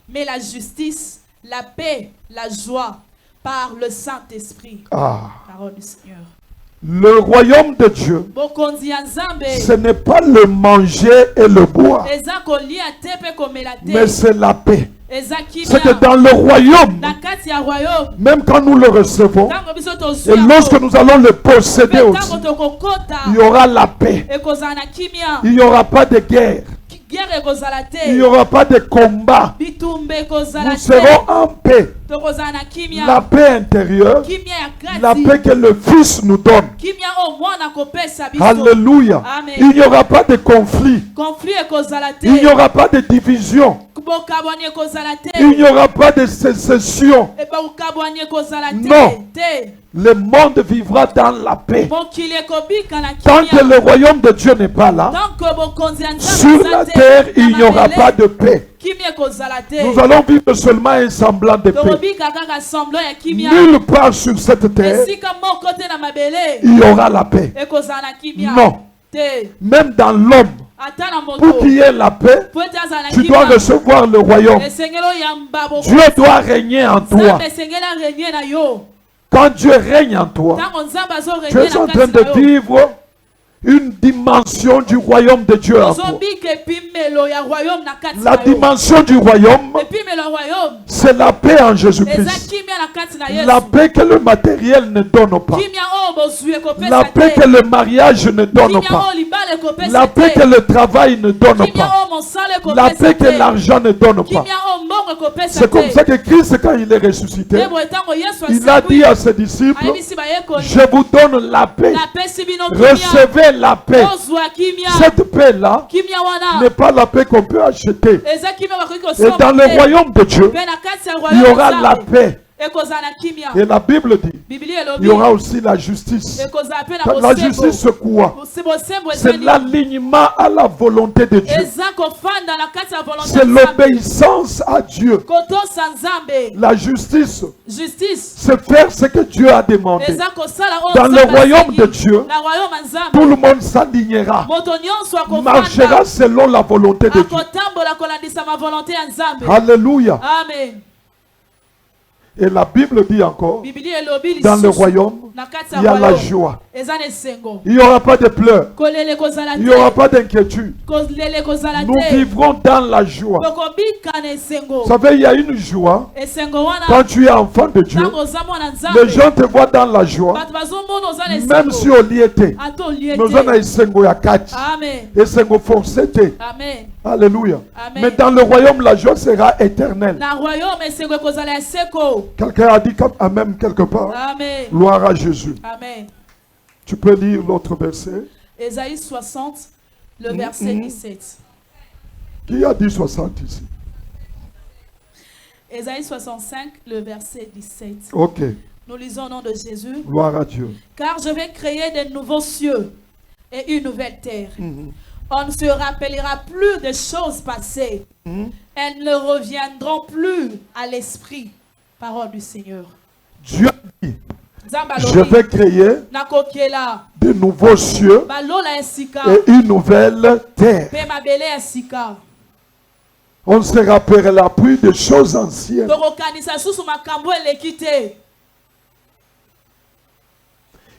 mais la justice, la paix, la joie, par le Saint-Esprit. Ah, Parole du Seigneur. le royaume de Dieu, Bokonzi ya Nzambe, ce n'est pas le manger et le boire, eza kolia te pe komela mais te, c'est la paix. eza C'est que kimia. dans le royaume, Na kati ya royaume, même quand nous le recevons, tango biso et tozwi lorsque yango, nous allons le posséder pe aussi, tango tokokota, il y aura la paix. ekozala na kimia. Il n'y aura pas de guerre. Guerre ekozala Il n'y te, aura pas de combat. bitumba ekozala Nous te, serons en paix. tokozala na kimia. La paix intérieure, Kimia ya la kati, paix que le Fils nous donne. kimia oyo mwana kopesa biso. Alléluia. Amen. Il n'y aura pas de conflit. Conflit ekozala te, Il n'y aura pas de division. bokabwani ekozala Il n'y te, aura pas de sécession. bokabwani ekozala Non. te. Le monde vivra dans la paix. Mokili ekobika na Tant que kimia. le royaume de Dieu n'est pas là, Tant que bokonzi ya Nzambe sur eza la te, terre, na il n'y aura mabele, pas de paix. kimia ekozala te. Nous allons vivre seulement un semblant de paix. Tokobika kaka semblant ya kimia. Nulle part sur cette terre, Esika moko te na mabele, il y aura la paix. ekozala na kimia. Non. Te. Même dans l'homme, Ata na pour moto, qu'il y ait la paix, po ete azala na tu dois kimia. recevoir le royaume. Esengeli oyamba bokonzi. Dieu doit régner en toi. Nzambe esengeli arenie na yo. Quand Dieu règne en toi, Ntango Nzambe tu es azorenie en na train kati na de yo. vivre une dimension du royaume de Dieu en toi. Ozobika epimelo ya royaume na kati La na yo. dimension du royaume, Epimelo ya royaume c'est la paix en eza Jésus-Christ. kimia na kati na Yesu. La paix que le matériel ne donne pas. Kimia oyo bozwi ekopesa La paix te. que le mariage ne donne Kimia pas. oyo libala ekopesa La paix te. que le travail ne donne Kimia pas. oyo mosala La ekopesa paix que te. l'argent ne donne pas. Kimia oyo mbongo ekopesa C'est comme te. ça que Christ, quand il est ressuscité, Ndebo etango Yesu il a dit asikwi, à ses disciples, ayebisi bayekoli, je vous donne la paix. napesi bino kimia. Recevez la paix. Ozwa kimia. Cette paix-là Kimia n'est wana pas la paix qu'on peut acheter. eza kimia bakoki Et dans kosomba le te. royaume de Dieu, Mpe na kati ya il y royaume aura la Nzambe, paix. Et la Bible dit, il y aura aussi la justice. La justice, c'est quoi? C'est l'alignement à la volonté de Dieu. C'est l'obéissance à Dieu. La justice, c'est faire ce que Dieu a demandé. Dans le royaume de Dieu, tout le monde s'alignera, marchera selon la volonté de Dieu. Alléluia. Amen. Et la Bible dit encore, dans le royaume, il y a la joie. Il n'y aura pas de pleurs. Il n'y aura pas d'inquiétude. Nous vivrons dans la joie. Vous savez, il y a une joie. Quand tu es enfant de Dieu, les gens te voient dans la joie. Même si on y était. Nous avons esengo ya kati. Esengo forcété. Alléluia. Mais dans le royaume, la joie sera éternelle. Quelqu'un a dit Amen quelque part. Amen. Gloire à Jésus. Amen. Tu peux lire l'autre verset. Ésaïe 60, le verset 17. Qui a dit 60 ici? Ésaïe 65, le verset 17. Ok. Nous lisons au nom de Jésus. Gloire à Dieu. Car je vais créer de nouveaux cieux et une nouvelle terre. On ne se rappellera plus des choses passées. Elles ne reviendront plus à l'esprit. Parole du Seigneur. Dieu dit, je vais créer de nouveaux cieux et une nouvelle terre. On ne se rappellera plus des choses anciennes.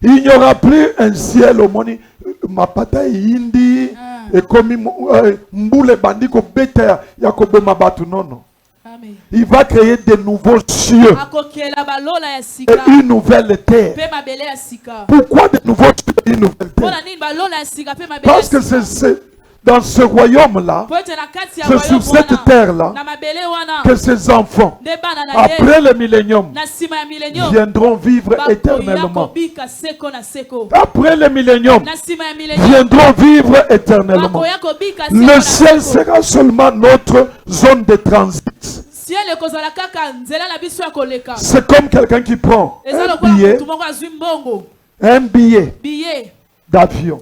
Il n'y aura plus un ciel au monde. Mapata indi et comme mboule bandiko beta yakobo mabatu nono. Il va créer de nouveaux cieux et une nouvelle terre. Pourquoi de nouveaux cieux et une nouvelle terre? Parce que c'est dans ce royaume-là, c'est sur cette terre-là que ces enfants, après le millénium, viendront vivre éternellement. Après le millénium, viendront vivre éternellement. Le ciel sera seulement notre zone de transit. C'est comme quelqu'un qui prend un billet d'avion.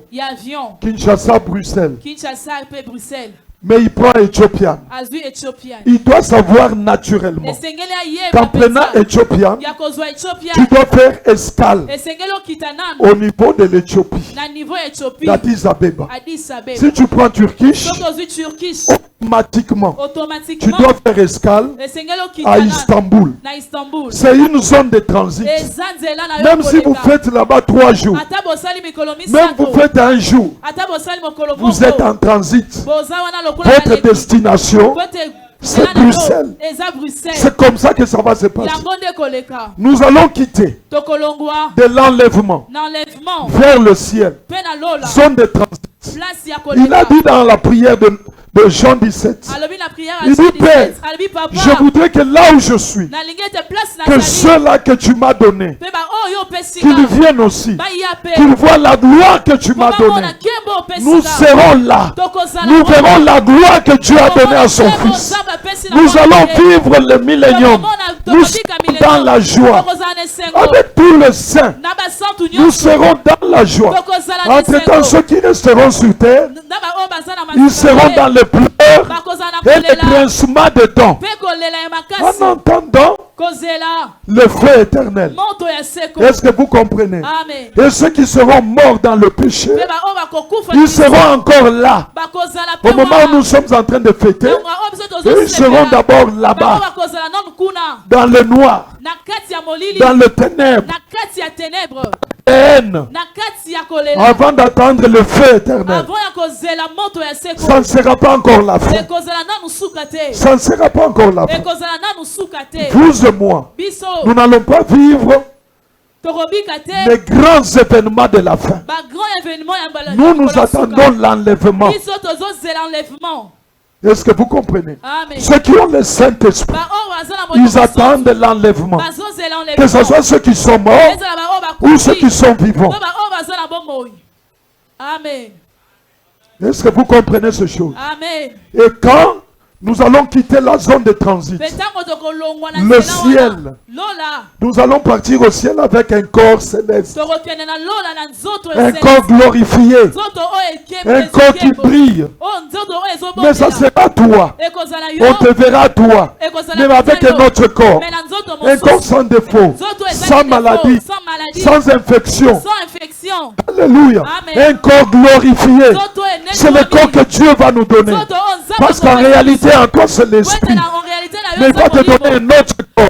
Kinshasa, Bruxelles. Mais il prend Éthiopian. Il doit savoir naturellement qu'en prenant Éthiopian, tu dois faire escale au niveau de l'Éthiopie, d'Addis Abeba. Si tu prends Turkish, automatiquement, tu dois faire escale à Istanbul. C'est une zone de transit. Même si vous faites là-bas 3 jours, même vous faites un jour, vous êtes en transit. Votre destination, c'est Bruxelles. C'est comme ça que ça va se passer. Nous allons quitter de l'enlèvement vers le ciel. Zone de transit. Il a dit dans la prière de Jean 17. Il dit, Père, je voudrais que là où je suis, que ceux-là que tu m'as donnés, qu'ils viennent aussi, qu'ils voient la gloire que tu m'as donnée. Nous serons là. Nous verrons la gloire que Dieu a donnée à son Fils. Nous allons vivre le millénium. Nous serons dans la joie. Avec tous les saints, nous serons dans la joie. Entre-temps, ceux qui resteront sur terre, ils seront dans le pleurs et le grincement de dents. En entendant le feu éternel. Est-ce que vous comprenez? Et ceux qui seront morts dans le péché, ils seront encore là. Au moment où nous sommes en train de fêter, ils seront d'abord là-bas, dans le noir, dans le ténèbre, haine, avant d'attendre le feu éternel. Ça ne sera pas encore la fin. Ça ne sera pas encore la fin. Vous et moi, nous n'allons pas vivre les grands événements de la fin. Nous attendons l'enlèvement. Est-ce que vous comprenez? Ceux qui ont le Saint-Esprit, ils attendent l'enlèvement. Que ce soit ceux qui sont morts ou ceux qui sont vivants. Est-ce que vous comprenez ces choses? Et quand Nous allons quitter la zone de transit. Le ciel. Nous allons partir au ciel avec un corps céleste. Un corps glorifié. Un corps qui brille. Mais ça sera toi. On te verra toi. Mais avec un autre corps. Un corps sans défaut. Sans maladie. Sans infection. Alléluia. Un corps glorifié. C'est le corps que Dieu va nous donner. Parce qu'en réalité, encore c'est l'esprit. Mais il va te donner un autre corps.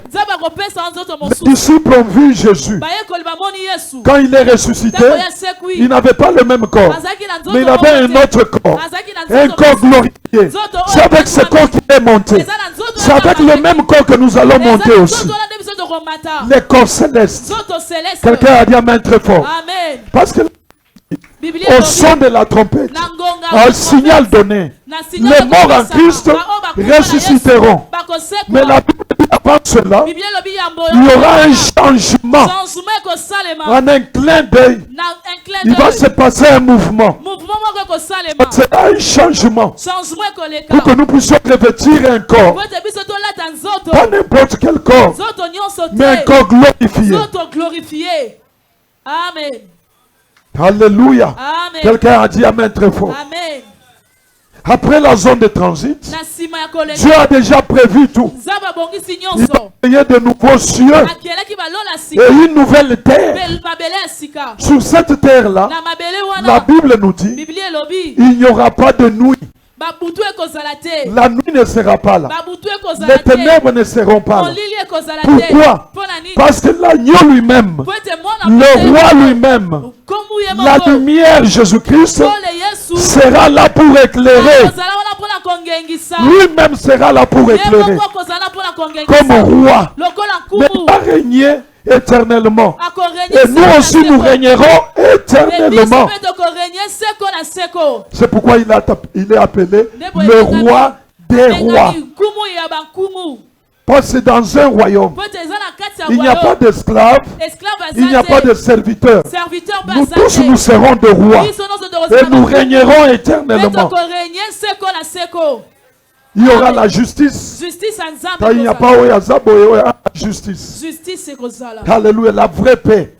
Les disciples ont vu Jésus. Quand il est ressuscité, il n'avait pas le même corps. Mais il avait un autre corps. Un corps glorifié. C'est avec ce corps qu'il est monté. C'est avec le même corps que nous allons monter aussi. Les corps célestes. Quelqu'un a dit amen très fort. Parce que au son de la trompette, un signal donné, les morts en Christ ressusciteront. Mais la Bible dit avant cela, il y aura un changement. En un clin d'œil, il va se passer un mouvement. C'est un changement pour que nous puissions revêtir un corps. Pas n'importe quel corps, mais un corps glorifié. Amen. Alléluia. Amen. Quelqu'un a dit amen très fort. Amen. Après la zone de transit, Dieu a déjà prévu tout. Il va créer de nouveaux cieux et une nouvelle terre. Sur cette terre-là, la Bible nous dit, il n'y aura pas de nuit. La nuit ne sera pas là. Les ténèbres ne seront pas là. Pourquoi? Parce que l'agneau lui-même, le roi lui-même, la lumière Jésus-Christ sera là pour éclairer. Lui-même sera là pour éclairer. Comme roi. Mais il va régner éternellement. Et nous aussi nous régnerons éternellement. C'est pourquoi il est appelé le roi des rois. Parce que dans un royaume, il n'y a pas d'esclaves, il n'y a pas de serviteurs. Nous tous nous serons de rois et nous régnerons éternellement. Il y aura la justice. Quand il n'y a pas la justice. Alléluia, la vraie paix.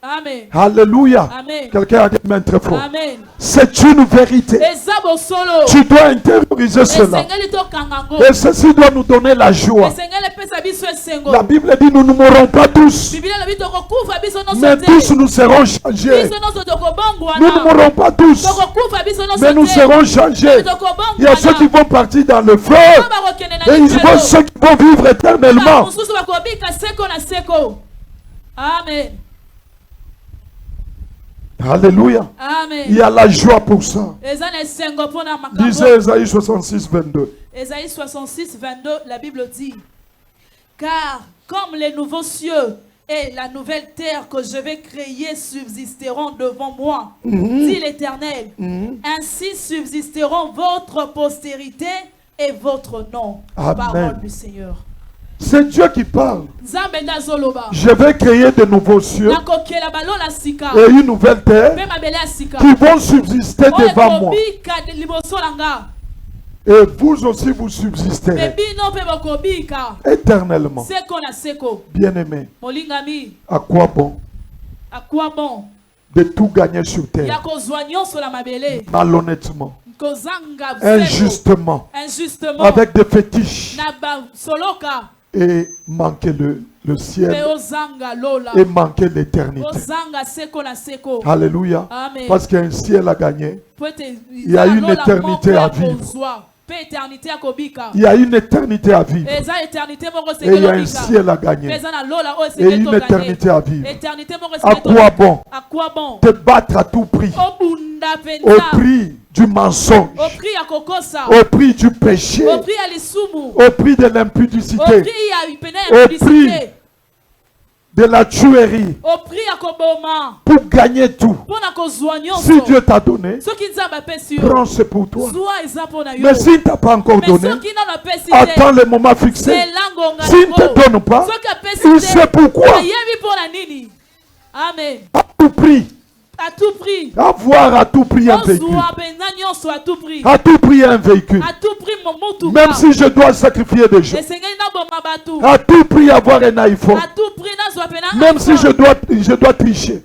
Amen. Alléluia. Quelqu'un a dit amen très fort. C'est une vérité. Tu dois intérioriser cela. Et ceci doit nous donner la joie. La Bible dit nous ne mourrons pas tous. Mais tous nous serons changés. Nous ne mourrons pas tous. Mais nous serons changés. Il y a ceux qui vont partir dans le feu. Et il y a ceux qui vont vivre éternellement. Amen. Alléluia. Amen. Il y a la joie pour ça. Lisez Ésaïe 66, 22. Ésaïe 66, 22, la Bible dit: car comme les nouveaux cieux et la nouvelle terre que je vais créer subsisteront devant moi, dit l'Éternel, ainsi subsisteront votre postérité et votre nom. Amen. Parole du Seigneur. C'est Dieu qui parle. Je vais créer de nouveaux cieux et une nouvelle terre qui vont subsister devant moi. Et vous aussi vous subsisterez éternellement. Bien-aimé, à quoi bon de tout gagner sur terre malhonnêtement, injustement, avec des fétiches, et manquer le ciel et manquer l'éternité. Alléluia. Amen. Parce qu'il y a un ciel à gagner. Il y a une éternité à vivre. Il y a une éternité à vivre. Et il y a un ciel à gagner. Et une éternité à vivre. À quoi bon te battre à tout prix? Au prix du mensonge, au prix du péché, au prix de l'impudicité, au prix de la tuerie, pour gagner tout. Si Dieu t'a donné, prends ce pour toi. Mais s'il ne t'a pas encore donné, attends le moment fixé. S'il ne te donne pas, il sait pourquoi. Amen. À tout prix. À tout prix. Avoir à tout prix un véhicule. À tout prix. À tout prix un véhicule. À tout prix Même si je dois sacrifier des gens. À tout prix avoir un iPhone. Même si je dois tricher.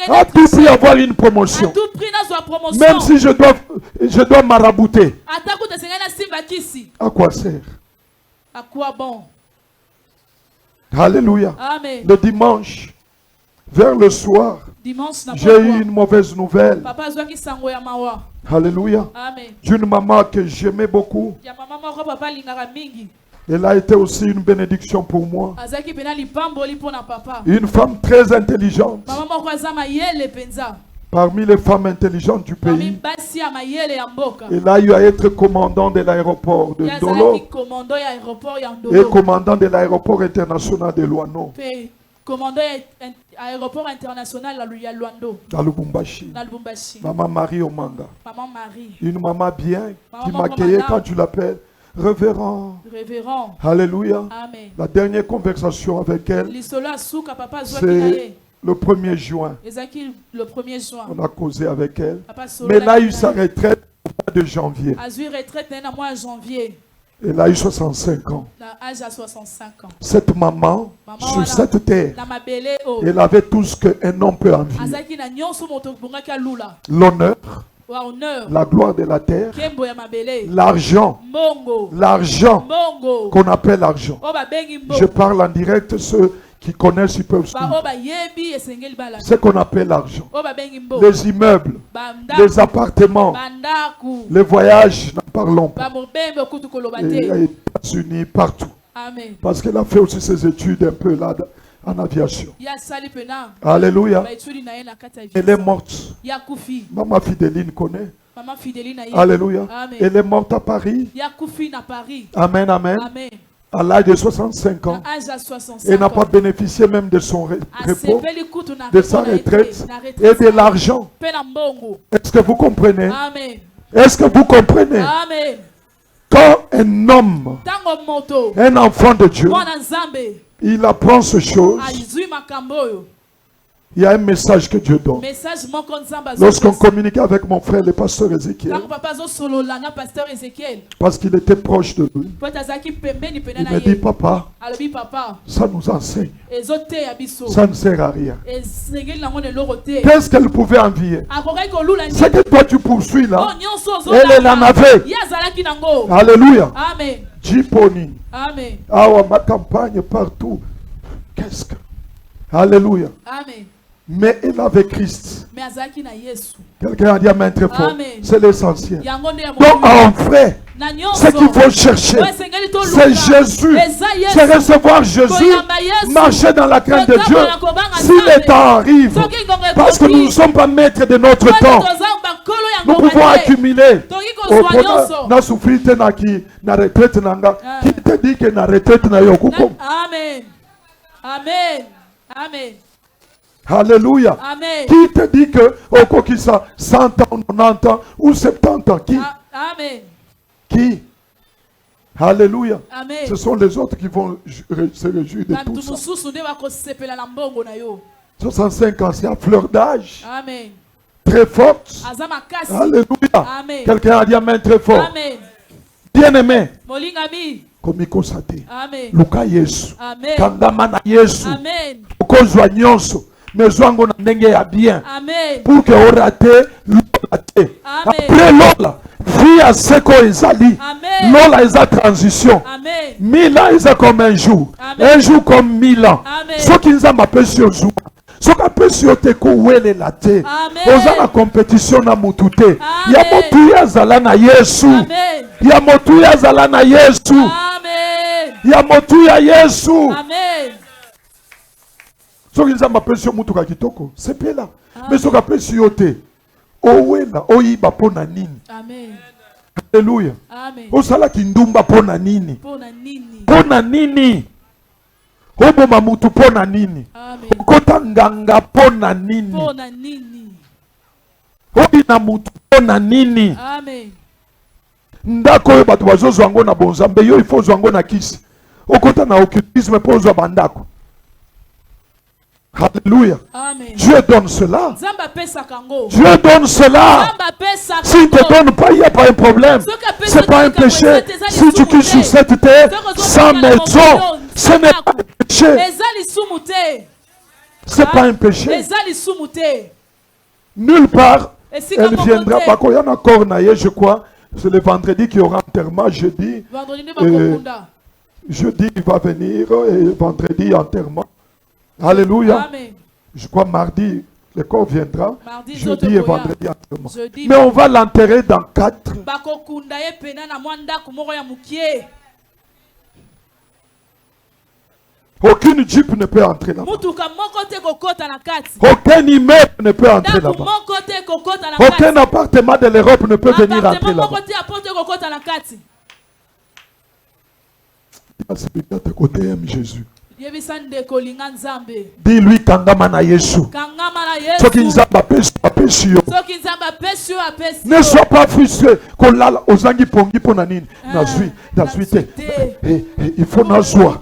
À tout prix avoir une promotion. Même si je dois marabouter. À quoi sert? À quoi bon? Alléluia. Amen. Le dimanche, vers le soir, j'ai eu une mauvaise nouvelle. Alléluia. D'une maman que j'aimais beaucoup. Elle a été aussi une bénédiction pour moi. Une femme très intelligente. Parmi les femmes intelligentes du pays. Elle a eu à être commandant de l'aéroport de Ndolo et commandant de l'aéroport international de Luano. Commandant aéroport international à Luando. Dans Lubumbashi. Maman Marie Omanga. Maman Marie. Une maman bien qui m'accueillait quand tu l'appelles. Révérend. Révérend. Alléluia. Amen. La dernière conversation avec elle, c'est le 1er juin. Le 1er juin. On a causé avec elle. Mais elle a eu sa retraite au mois de janvier. Elle a eu 65 ans. Cette maman, sur cette terre, elle avait tout ce qu'un homme peut envier. L'honneur, la gloire de la terre, l'argent qu'on appelle l'argent. Je parle en direct, ceux qui connaissent, ils peuvent suivre. Ce qu'on appelle l'argent. Les immeubles, les appartements, les voyages, n'en parlons pas. Les États-Unis, partout. Amen. Parce qu'elle a fait aussi ses études un peu là en aviation. Alléluia. Elle est morte. Maman Fidéline connaît. Alléluia. Amen. Elle est morte à Paris. Amen, amen. À l'âge de 65 ans. Elle n'a pas bénéficié même de son repos, de sa retraite et de l'argent. Est-ce que vous comprenez? Est-ce que vous comprenez? Quand un homme, un enfant de Dieu, il apprend ces choses, il y a un message que Dieu donne. Lorsqu'on communique avec mon frère, le pasteur Ézéchiel, parce qu'il était proche de lui, il me dit, papa, ça nous enseigne. Ça ne sert à rien. Qu'est-ce qu'elle pouvait envier? C'est que toi tu poursuis là. Elle en avait. Alléluia. Jiponi. Ah, ma campagne partout. Qu'est-ce que... Alléluia. Mais elle avait Christ. Quelqu'un a dit amen très fort. C'est l'essentiel. Donc en vrai, ce qu'il faut chercher, c'est Jésus. C'est recevoir Jésus, marcher dans la crainte de Dieu. Si le temps arrive, parce que nous ne sommes pas maîtres de notre temps, nous pouvons accumuler. Na souffrir na retraite nanga. Qui te dit que na retraite na yokuko? Amen. Amen. Amen. Alléluia. Amen. Qui te dit que au Kokisa 100 ans, 90 ans ou 70 ans? Qui? Amen. Qui? Alléluia. Amen. Ce sont les autres qui vont se réjouir de tout ça. 65 ans, c'est à fleur d'âge. Amen. Très forte. Alléluia. Amen. Quelqu'un a dit amen très fort. Amen. Bien aimé. Molingami. Komiko sate. Amen. Luka Yesu. Amen. Kangama na Yesu. Amen. Okozwa nyonso. Mezwango na ndenge ya bien. Amen. Pour que orate l'olate. Après l'ola, vie à seko ezali. Amen. L'ola eza transition. Amen. 1000 ans eza comme un jour. Amen. Un jour comme 1000 ans. Amen. Ce qui nous a appelé sur jour. Ce qui a appelé sur te kouwele la te. Oza la compétition na mutute. Ya motu ya zala na Yesu. Amen. Ya motu ya zala na Yesu. Amen. Ya motu ya Yesu. Amen. Ce qui nous a appelé sur mutuka kitoko. C'est pas là. Mais ce qui a appelé sur te. Owela oyiba pona nini. Amen. Alléluia. Amen. Osala kindumba pona nini. Pona nini. Pona nini. Oboma mutu pona nini. Amen. Kota nganga pona nini. Pona nini. Obina mutu pona nini. Amen. Ndako oyo bato bazozwa yango na bonzambe yo ifo ozwa yango na kisi. Okota na occultisme po ozwa bandako. Alléluia. Amen. Dieu donne cela. Zamba pesa kango. Dieu donne cela. Zamba pesa kango. S'il ne te donne pas, il n'y a pas un problème. C'est pas un péché. Si tu quittes sur cette terre sans maison, ce n'est pas un péché. C'est pas un péché. Nulle part, elle viendra. Il y en a encore, je crois. C'est le vendredi qu'il y aura enterrement. Jeudi, il va venir et vendredi, enterrement. Alléluia. Amen. Je crois mardi, le corps viendra. Jeudi et vendredi, enterrement. Jeudi, mais on va l'enterrer dans 4. Aucune jeep ne peut entrer là-bas. Aucun immeuble ne peut entrer là-bas. Aucun appartement de l'Europe ne peut venir entrer là-bas. De côté aime Jésus. Dis-lui kangama na Yesu. Soki nzamba pesu yo. Ne sois pas frustré. Kolala ozangi pongi pona nini. Nazwi te. Il faut nazwa.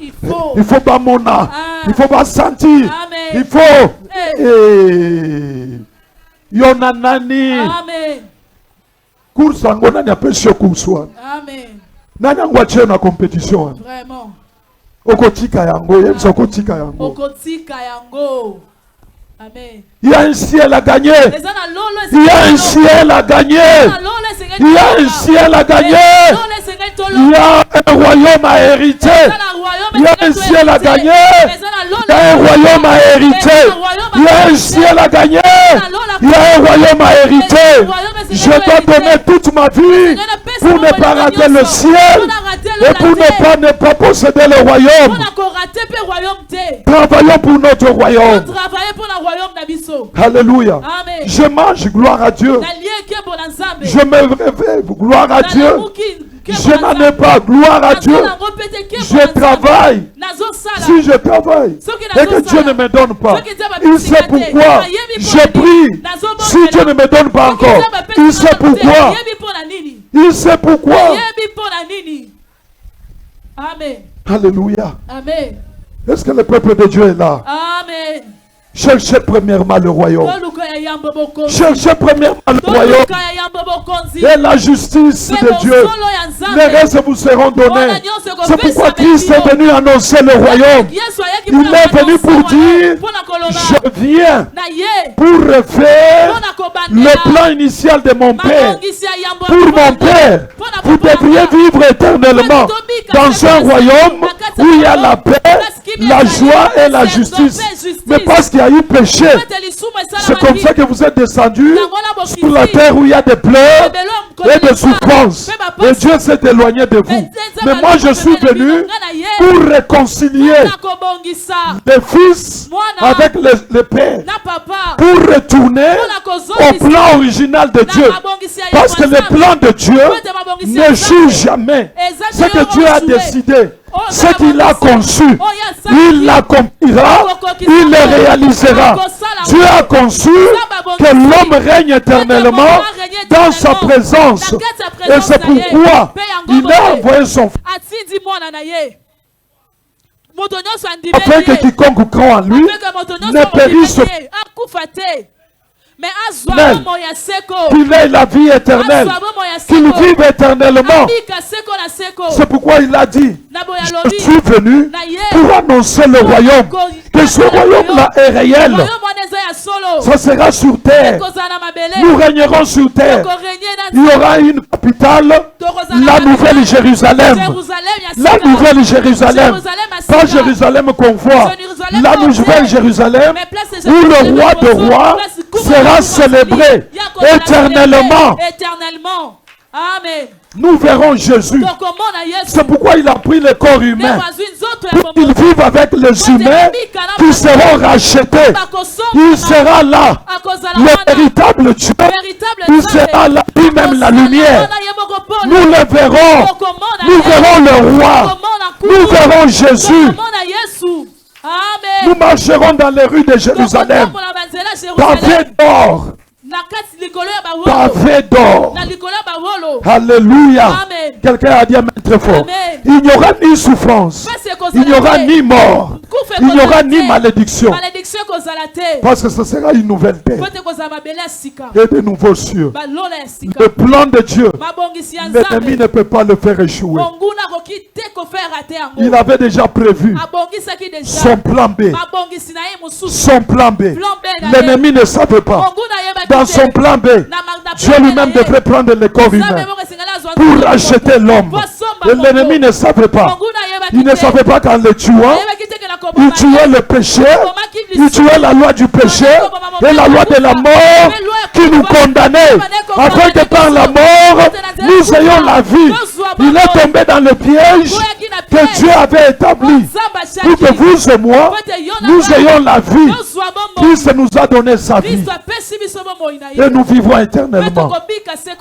Il faut pas mona. Il faut pas sentir. Il faut. Yona nani. Amen. Course angona ni apesio kurswa. Amen. Nani angwache na compétition. Vraiment. Okotika yango, yemso okotika yango. Okotika yango. Amen. Il y a un ciel à gagner. Il y a un ciel à gagner. Il y a un ciel à gagner. Il y a un royaume à hériter. Il y a un ciel à gagner. Il y a un royaume à hériter. Il y a un ciel à gagner. Il y a un royaume à hériter. Je dois donner toute ma vie pour ne pas rater le ciel et pour ne pas posséder le royaume. Travaillons pour notre royaume. Alléluia. Amen. Je mange, gloire à Dieu. Je me réveille, gloire à Dieu. Je n'en ai pas, gloire à Dieu. Je travaille. Si je travaille et que Dieu ne me donne pas, il sait pourquoi. Je prie. Si Dieu ne me donne pas encore, il sait pourquoi. Il sait pourquoi. Amen. Alléluia. Amen. Est-ce que le peuple de Dieu est là? Amen. Cherchez premièrement le royaume. Cherchez premièrement le royaume et la justice de Dieu. Les restes vous seront donnés. C'est pourquoi Christ est venu annoncer le royaume. Il est venu pour dire, je viens pour refaire le plan initial de mon Père. Pour mon Père, vous devriez vivre éternellement dans un royaume où il y a la paix, la joie et la justice. Mais parce qu'il y a eu péché, c'est comme ça que vous êtes descendus sur la terre où il y a des pleurs et des souffrances. Et Dieu s'est éloigné de vous. Mais moi je suis venu pour réconcilier les fils avec les pères, pour retourner au plan original de Dieu. Parce que le plan de Dieu ne joue jamais. Ce que Dieu a décidé, ce qu'il a conçu, il l'accomplira, il le réalisera. Dieu a conçu que l'homme règne éternellement dans sa présence. Et c'est pourquoi il a envoyé son Fils. Afin que quiconque croit en lui ne périsse qu'il ait la vie éternelle, qu'il vive éternellement. C'est pourquoi il a dit, je suis venu pour annoncer le royaume, que ce royaume-là est réel. Ça sera sur terre. Nous régnerons sur terre. Il y aura une capitale, la Nouvelle Jérusalem. La Nouvelle Jérusalem. Pas Jérusalem qu'on voit. La Nouvelle Jérusalem où le roi de rois sera célébré éternellement. Amen. Nous verrons Jésus. C'est pourquoi il a pris le corps humain pour qu'il vive avec les humains qui seront rachetés. Il sera là, le véritable Dieu. Il sera là, lui-même la lumière. Nous le verrons. Nous verrons le roi. Nous verrons Jésus. Nous marcherons dans les rues de Jérusalem. Pavé d'or. pavé d'or. Alléluia. Amen. Quelqu'un a dit amen très fort. Amen. Il n'y aura ni souffrance, il n'y aura ni mort, il n'y aura ni malédiction. Parce que ce sera une nouvelle terre et de nouveaux cieux. Le plan de Dieu, l'ennemi ne peut pas le faire échouer. Il avait déjà prévu son plan B. Son plan B. L'ennemi ne savait pas. Dans son plan B, Dieu lui-même devrait prendre le corps humain pour racheter l'homme. Et l'ennemi ne savait pas. Il ne savait pas qu'en le tuant, il tuait le péché, il tuait la loi du péché et la loi de la mort qui nous condamnait. Afin que par la mort, nous ayons la vie. Il est tombé dans le piège que Dieu avait établi pour que vous et moi, nous ayons la vie. Christ nous a donné sa vie et nous vivons éternellement.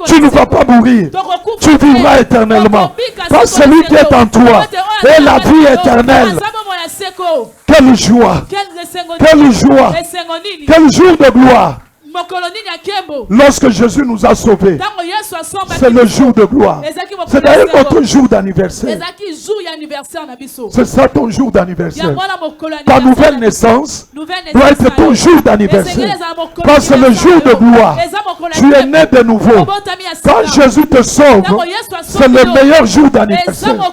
Tu ne vas pas mourir, tu vivras éternellement. Parce que celui qui est en toi est la vie éternelle. Quelle joie, quelle joie, quel jour de gloire. Lorsque Jésus nous a sauvés, c'est le jour de gloire. C'est d'ailleurs notre jour d'anniversaire. C'est ça ton jour d'anniversaire. Ta nouvelle naissance doit être ton jour d'anniversaire. Parce que le jour de gloire, tu es né de nouveau. Quand Jésus te sauve, c'est le meilleur jour d'anniversaire. Oh,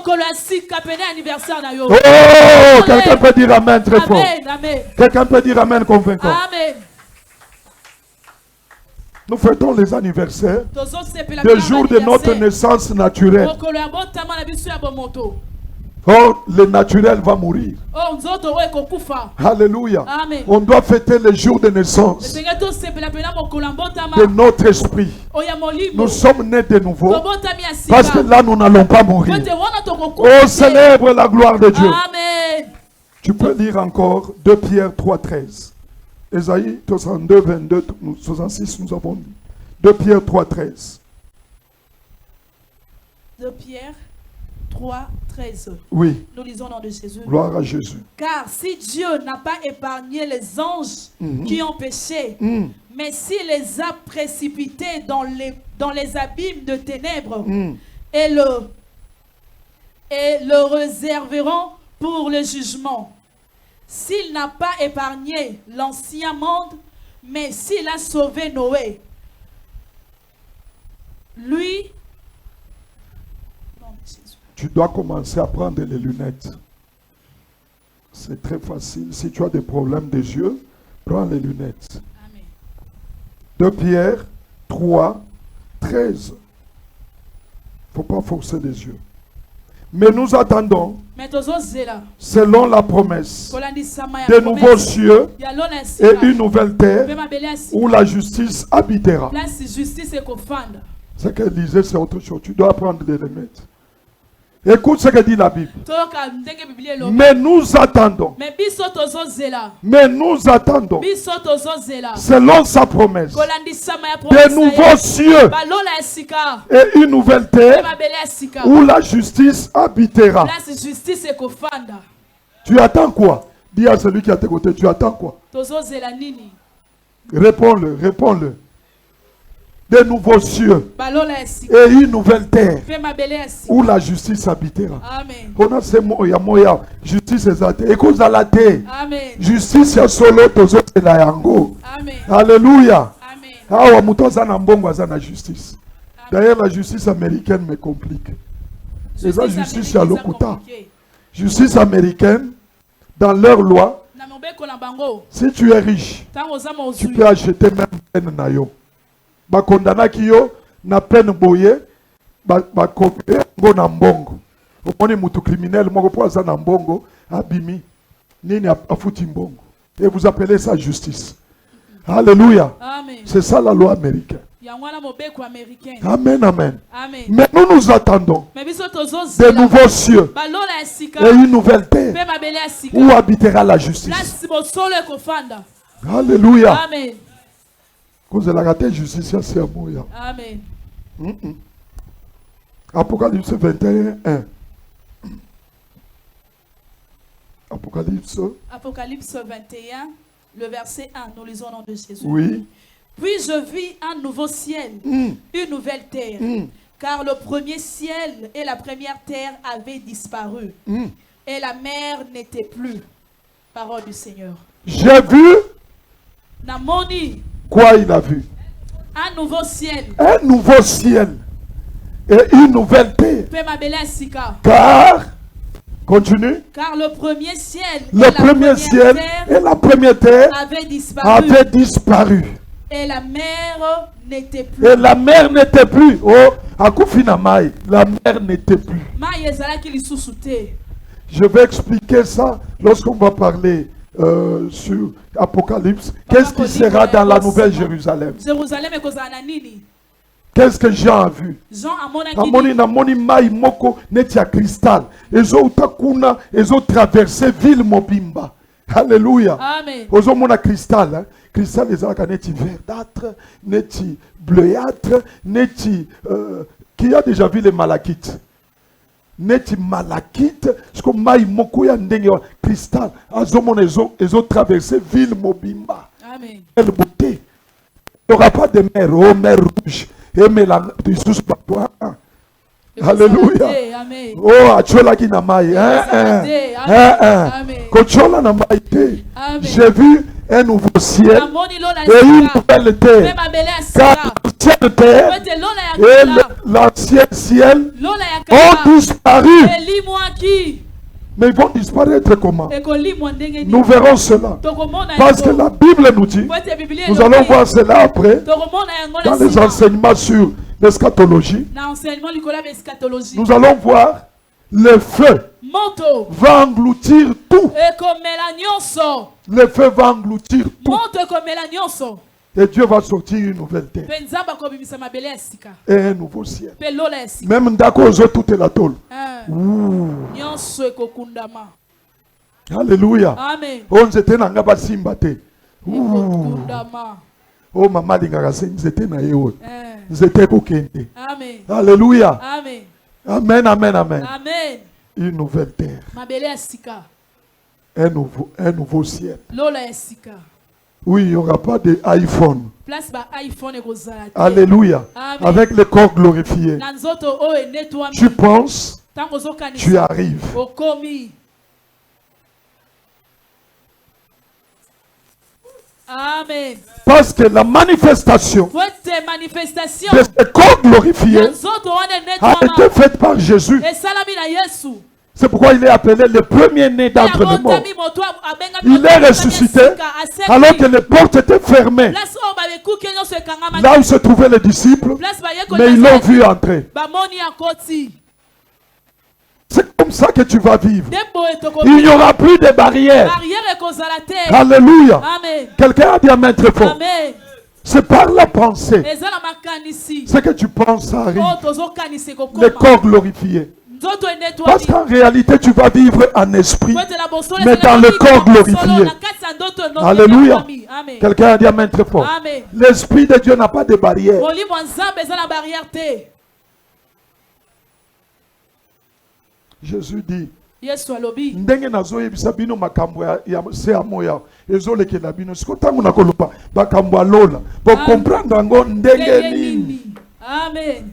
quelqu'un peut dire amen très fort. Quelqu'un peut dire amen convaincant. Amen. Nous fêtons les anniversaires des jours de notre naissance naturelle. Or, le naturel va mourir. Alléluia. Amen. On doit fêter les jours de naissance de notre esprit. Nous sommes nés de nouveau parce que là, nous n'allons pas mourir. Oh, célèbre la gloire de Dieu. Amen. Tu peux lire encore 2 Pierre 3,13. Ésaïe 62, 22, 66, nous avons dit. 2 Pierre 3,13. 2 Pierre 3, 13. Oui. Nous lisons au nom de Jésus. Gloire à Jésus. Car si Dieu n'a pas épargné les anges qui ont péché, mais s'il les a précipités dans les abîmes de ténèbres et le réserveront pour le jugement. S'il n'a pas épargné l'ancien monde, mais s'il a sauvé Noé, lui... Tu dois commencer à prendre les lunettes. C'est très facile. Si tu as des problèmes des yeux, prends les lunettes. Amen. 2 Pierre 3, 13. Il ne faut pas forcer les yeux. Mais nous attendons, selon la promesse, de nouveaux cieux et une nouvelle terre où la justice habitera. Ce qu'elle disait, c'est autre chose. Tu dois apprendre de les mettre. Écoute ce que dit la Bible. Mais nous attendons. Mais nous attendons. Selon sa promesse. De nouveaux cieux. Et une nouvelle terre. Où la justice habitera. Tu attends quoi? Dis à celui qui est à tes côtés. Tu attends quoi? Réponds-le. Réponds-le. De nouveaux cieux et une nouvelle terre où la justice habitera. On a ces mots, il y a moya justice exacte. Écoute à la terre. Justice ya solo tozo la yango. Alléluia. Ah muto zana mbongo zana justice. D'ailleurs la justice américaine me complique. C'est la justice ya lokuta. Justice américaine dans leur loi. Si tu es riche, tu peux acheter même peine nayo. Bakondana kiyo na peine boye bakopé ngo na mbongo. Omoni mutu criminel moko poza na mbongo abimi nini afuti mbongo. Et vous appelez ça justice. Alléluia. C'est ça la loi américaine. Amen, amen. Mais nous attendons de nouveaux cieux et une nouvelle terre où habitera la justice. Alléluia. Amen. Cause de la raté justice, c'est un mot. Amen. Apocalypse 21, 1. Apocalypse 21, le verset 1. Nous lisons au nom de Jésus. Oui. Puis je vis un nouveau ciel, une nouvelle terre. Car le premier ciel et la première terre avaient disparu. Et la mer n'était plus. Parole du Seigneur. J'ai vu. Namoni. Quoi il a vu? Un nouveau ciel. Un nouveau ciel. Et une nouvelle terre. Car, continue. Car le premier ciel, le premier ciel et la première terre avaient disparu. Et la mer n'était plus. Et la mer n'était plus. Oh, Akufina Mai, la mer n'était plus. Je vais expliquer ça lorsqu'on va parler sur Apocalypse. Qu'est-ce qui sera dans la Nouvelle Jérusalem? Qu'est-ce que Jean a vu? Amoni mai moko netia cristal. Ils ont traversé ville Mobimba. Alléluia. Amen. Ils ont mon cristal. Hein? Cristal, ils ont neti verdâtre, neti bleuâtre, neti qui a déjà vu les malachites. Neti malakite, ce que mai moko ya ndenge cristal. Ils ont traversé ville Mobimba. Amen. Quelle beauté. Il n'y aura pas de mer, oh mer rouge. Alléluia. Oh, achola ki na mai. J'ai vu un nouveau ciel et une nouvelle terre. Car l'ancienne terre et l'ancien ciel ont disparu. Mais ils vont disparaître comment? Nous verrons cela. Parce que la Bible nous dit, nous allons voir cela après, dans les enseignements sur l'eschatologie. Nous allons voir le feu va engloutir tout. Le feu va engloutir tout. Et Dieu va sortir une nouvelle terre. Et un nouveau ciel. Même d'accord, tout est la tôle. Alléluia. On était dans la Simbate. Oh, maman, ils étaient dans les ils étaient kokende. Alléluia. Amen, amen, amen. Une nouvelle terre. Un nouveau ciel. Oui, il n'y aura pas d'iPhone. Alléluia. Avec le corps glorifié. Tu penses, tu arrives. Amen. Parce que la manifestation de ce corps glorifié a été faite par Jésus. C'est pourquoi il est appelé le premier-né d'entre les morts. Il est ressuscité alors que les portes étaient fermées. Là où se trouvaient les disciples, mais ils l'ont vu entrer. C'est comme ça que tu vas vivre. Il n'y aura plus de barrières. Alléluia. Quelqu'un a dit amen très fort. C'est par la pensée. Ce que tu penses arrive. Le corps glorifié. Parce qu'en réalité, tu vas vivre en esprit, mais dans le corps glorifié. Alléluia. Quelqu'un a dit amen très fort. L'esprit de Dieu n'a pas de barrière. Jésus dit, ndenge nazoyebisa bino makambo ya seamo ya ezolekela bino siko ntango nakoloba makambo ya lola po comprendre yango ndenge nini. Amen.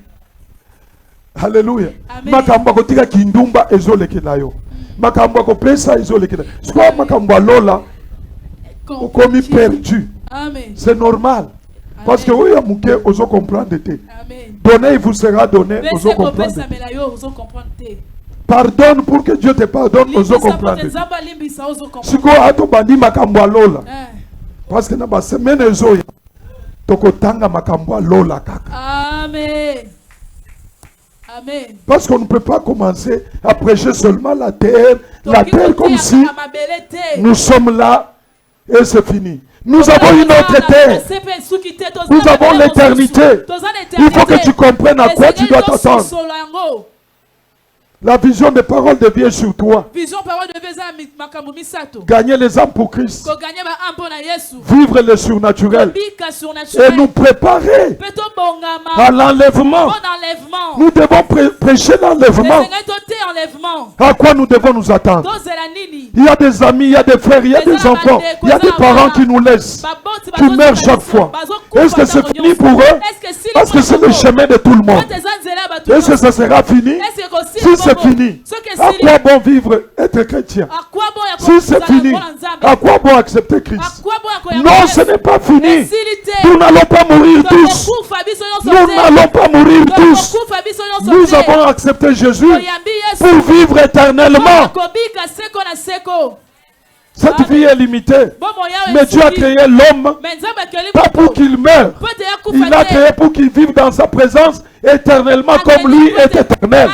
Alléluia. Makambo kotika kindumba ezolekela yo. Makambo kopesa ezolekela. Siko makambo ya lola okomi perdu. Amen. C'est normal. Parce que oui, muke ozo comprendre te. Donner il vous sera donné, ozo comprendre. Pardonne pour que Dieu te pardonne, ozo comprendre. Siko ato bandi makambo ya lola. Parce que na ba semaine ezoya tokotanga makambo ya lola kaka. Amen. Amen. Parce qu'on ne peut pas commencer à prêcher seulement la terre comme si nous sommes là et c'est fini. Nous avons une autre terre. Nous avons l'éternité. Il faut que tu comprennes à quoi tu dois t'attendre. La vision des paroles devient sur toi. Gagner les âmes pour Christ. Vivre le surnaturel. Et nous préparer à l'enlèvement. Nous devons prêcher l'enlèvement. enlèvement. À quoi nous devons nous attendre? Tozela nini. Il y a des amis, il y a des frères, il y a des enfants, il y a des parents qui nous laissent, qui meurent chaque fois. Est-ce que c'est fini pour eux? Parce que c'est le chemin de tout le monde. Est-ce que ça sera fini? Si c'est fini, à quoi bon vivre, être chrétien? Si c'est fini, à quoi bon accepter Christ? Non, ce n'est pas fini. Nous n'allons pas mourir tous. Nous n'allons pas mourir tous. Nous avons accepté Jésus pour vivre éternellement. Cette vie est limitée. Mais Dieu a créé l'homme pas pour qu'il meure. Il l'a créé pour qu'il vive dans sa présence éternellement comme lui est éternel.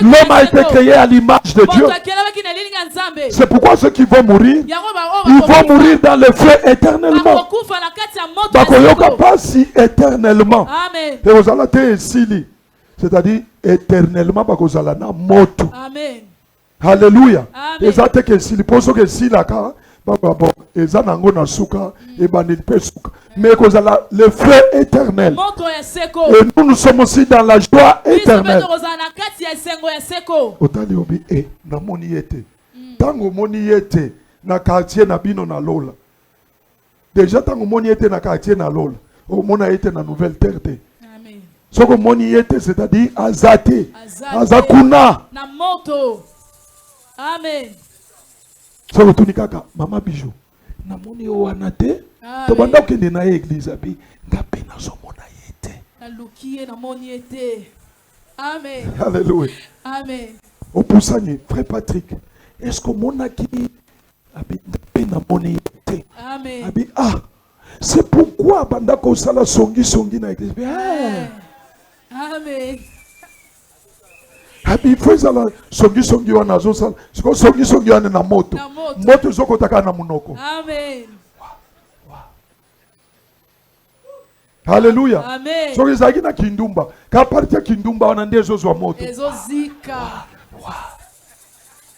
L'homme a été créé à l'image de Dieu. C'est pourquoi ceux qui vont mourir, ils vont mourir dans le feu éternellement. Bakoyoka pasi éternellement. Et vous allez te esili. C'est-à-dire éternellement bakozala na moto. Amen. Alléluia. Ezate ke esili poso ke esila ka bon ezanango na suka et banil pe suka. Mais kozala le feu éternel. Et nous sommes aussi dans la joie éternelle. Otali obi na moni yete. Tango moni yete na quartier na bino na lola. Déjà tango moni yete na quartier na lola. O mona yete na nouvelle terre te. Amen. Soko moni yete c'est-à-dire azate. Azakuna. Na moto. Amen. Soko tunikaka mama bijou. Na moni o wanate. To banda kende na église abi ngape na zo mona yete. Na lukiye na moni yete. Amen. Alléluia. Amen. Au poussani, frère Patrick, est-ce que mon aki abi ngape na moni yete? Amen. Abi c'est pourquoi banda ko sala songi na église. Amen. Abi faisait la songi wana zo sala. Songi wana na moto. Moto zoko taka na munoko. Amen. Alléluia. Amen. So ezaki na kindumba. Ka partia kindumba wana ndezo zo moto. Ezozika.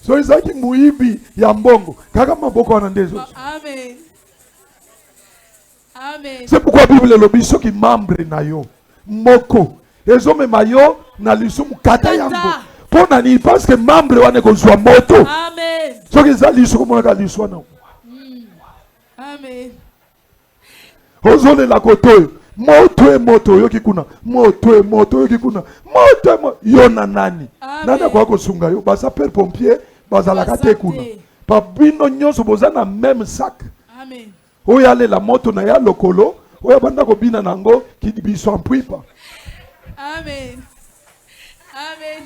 So ezaki muibi ya mbongo. Kaka maboko wana ndezo. Amen. Amen. C'est pourquoi la Bible lobi soki membre na yo moko ezomema yo na lisumu kata yango. Pona ni parce que membre wana ko zwa moto. Amen. Soki za lisumu mona ka liswa na. Amen. Ozole la koto. Moto yoki kuna. Moto yoki kuna. Moto yona nani. Nana kwa ko sunga yo basa per pompier bazala kate kuna. Pa bino nyonso bozana même sac. Amen. Oya le la moto na ya lokolo. Oya banda ko bina nango ki biso ampuipa. Amen. Amen.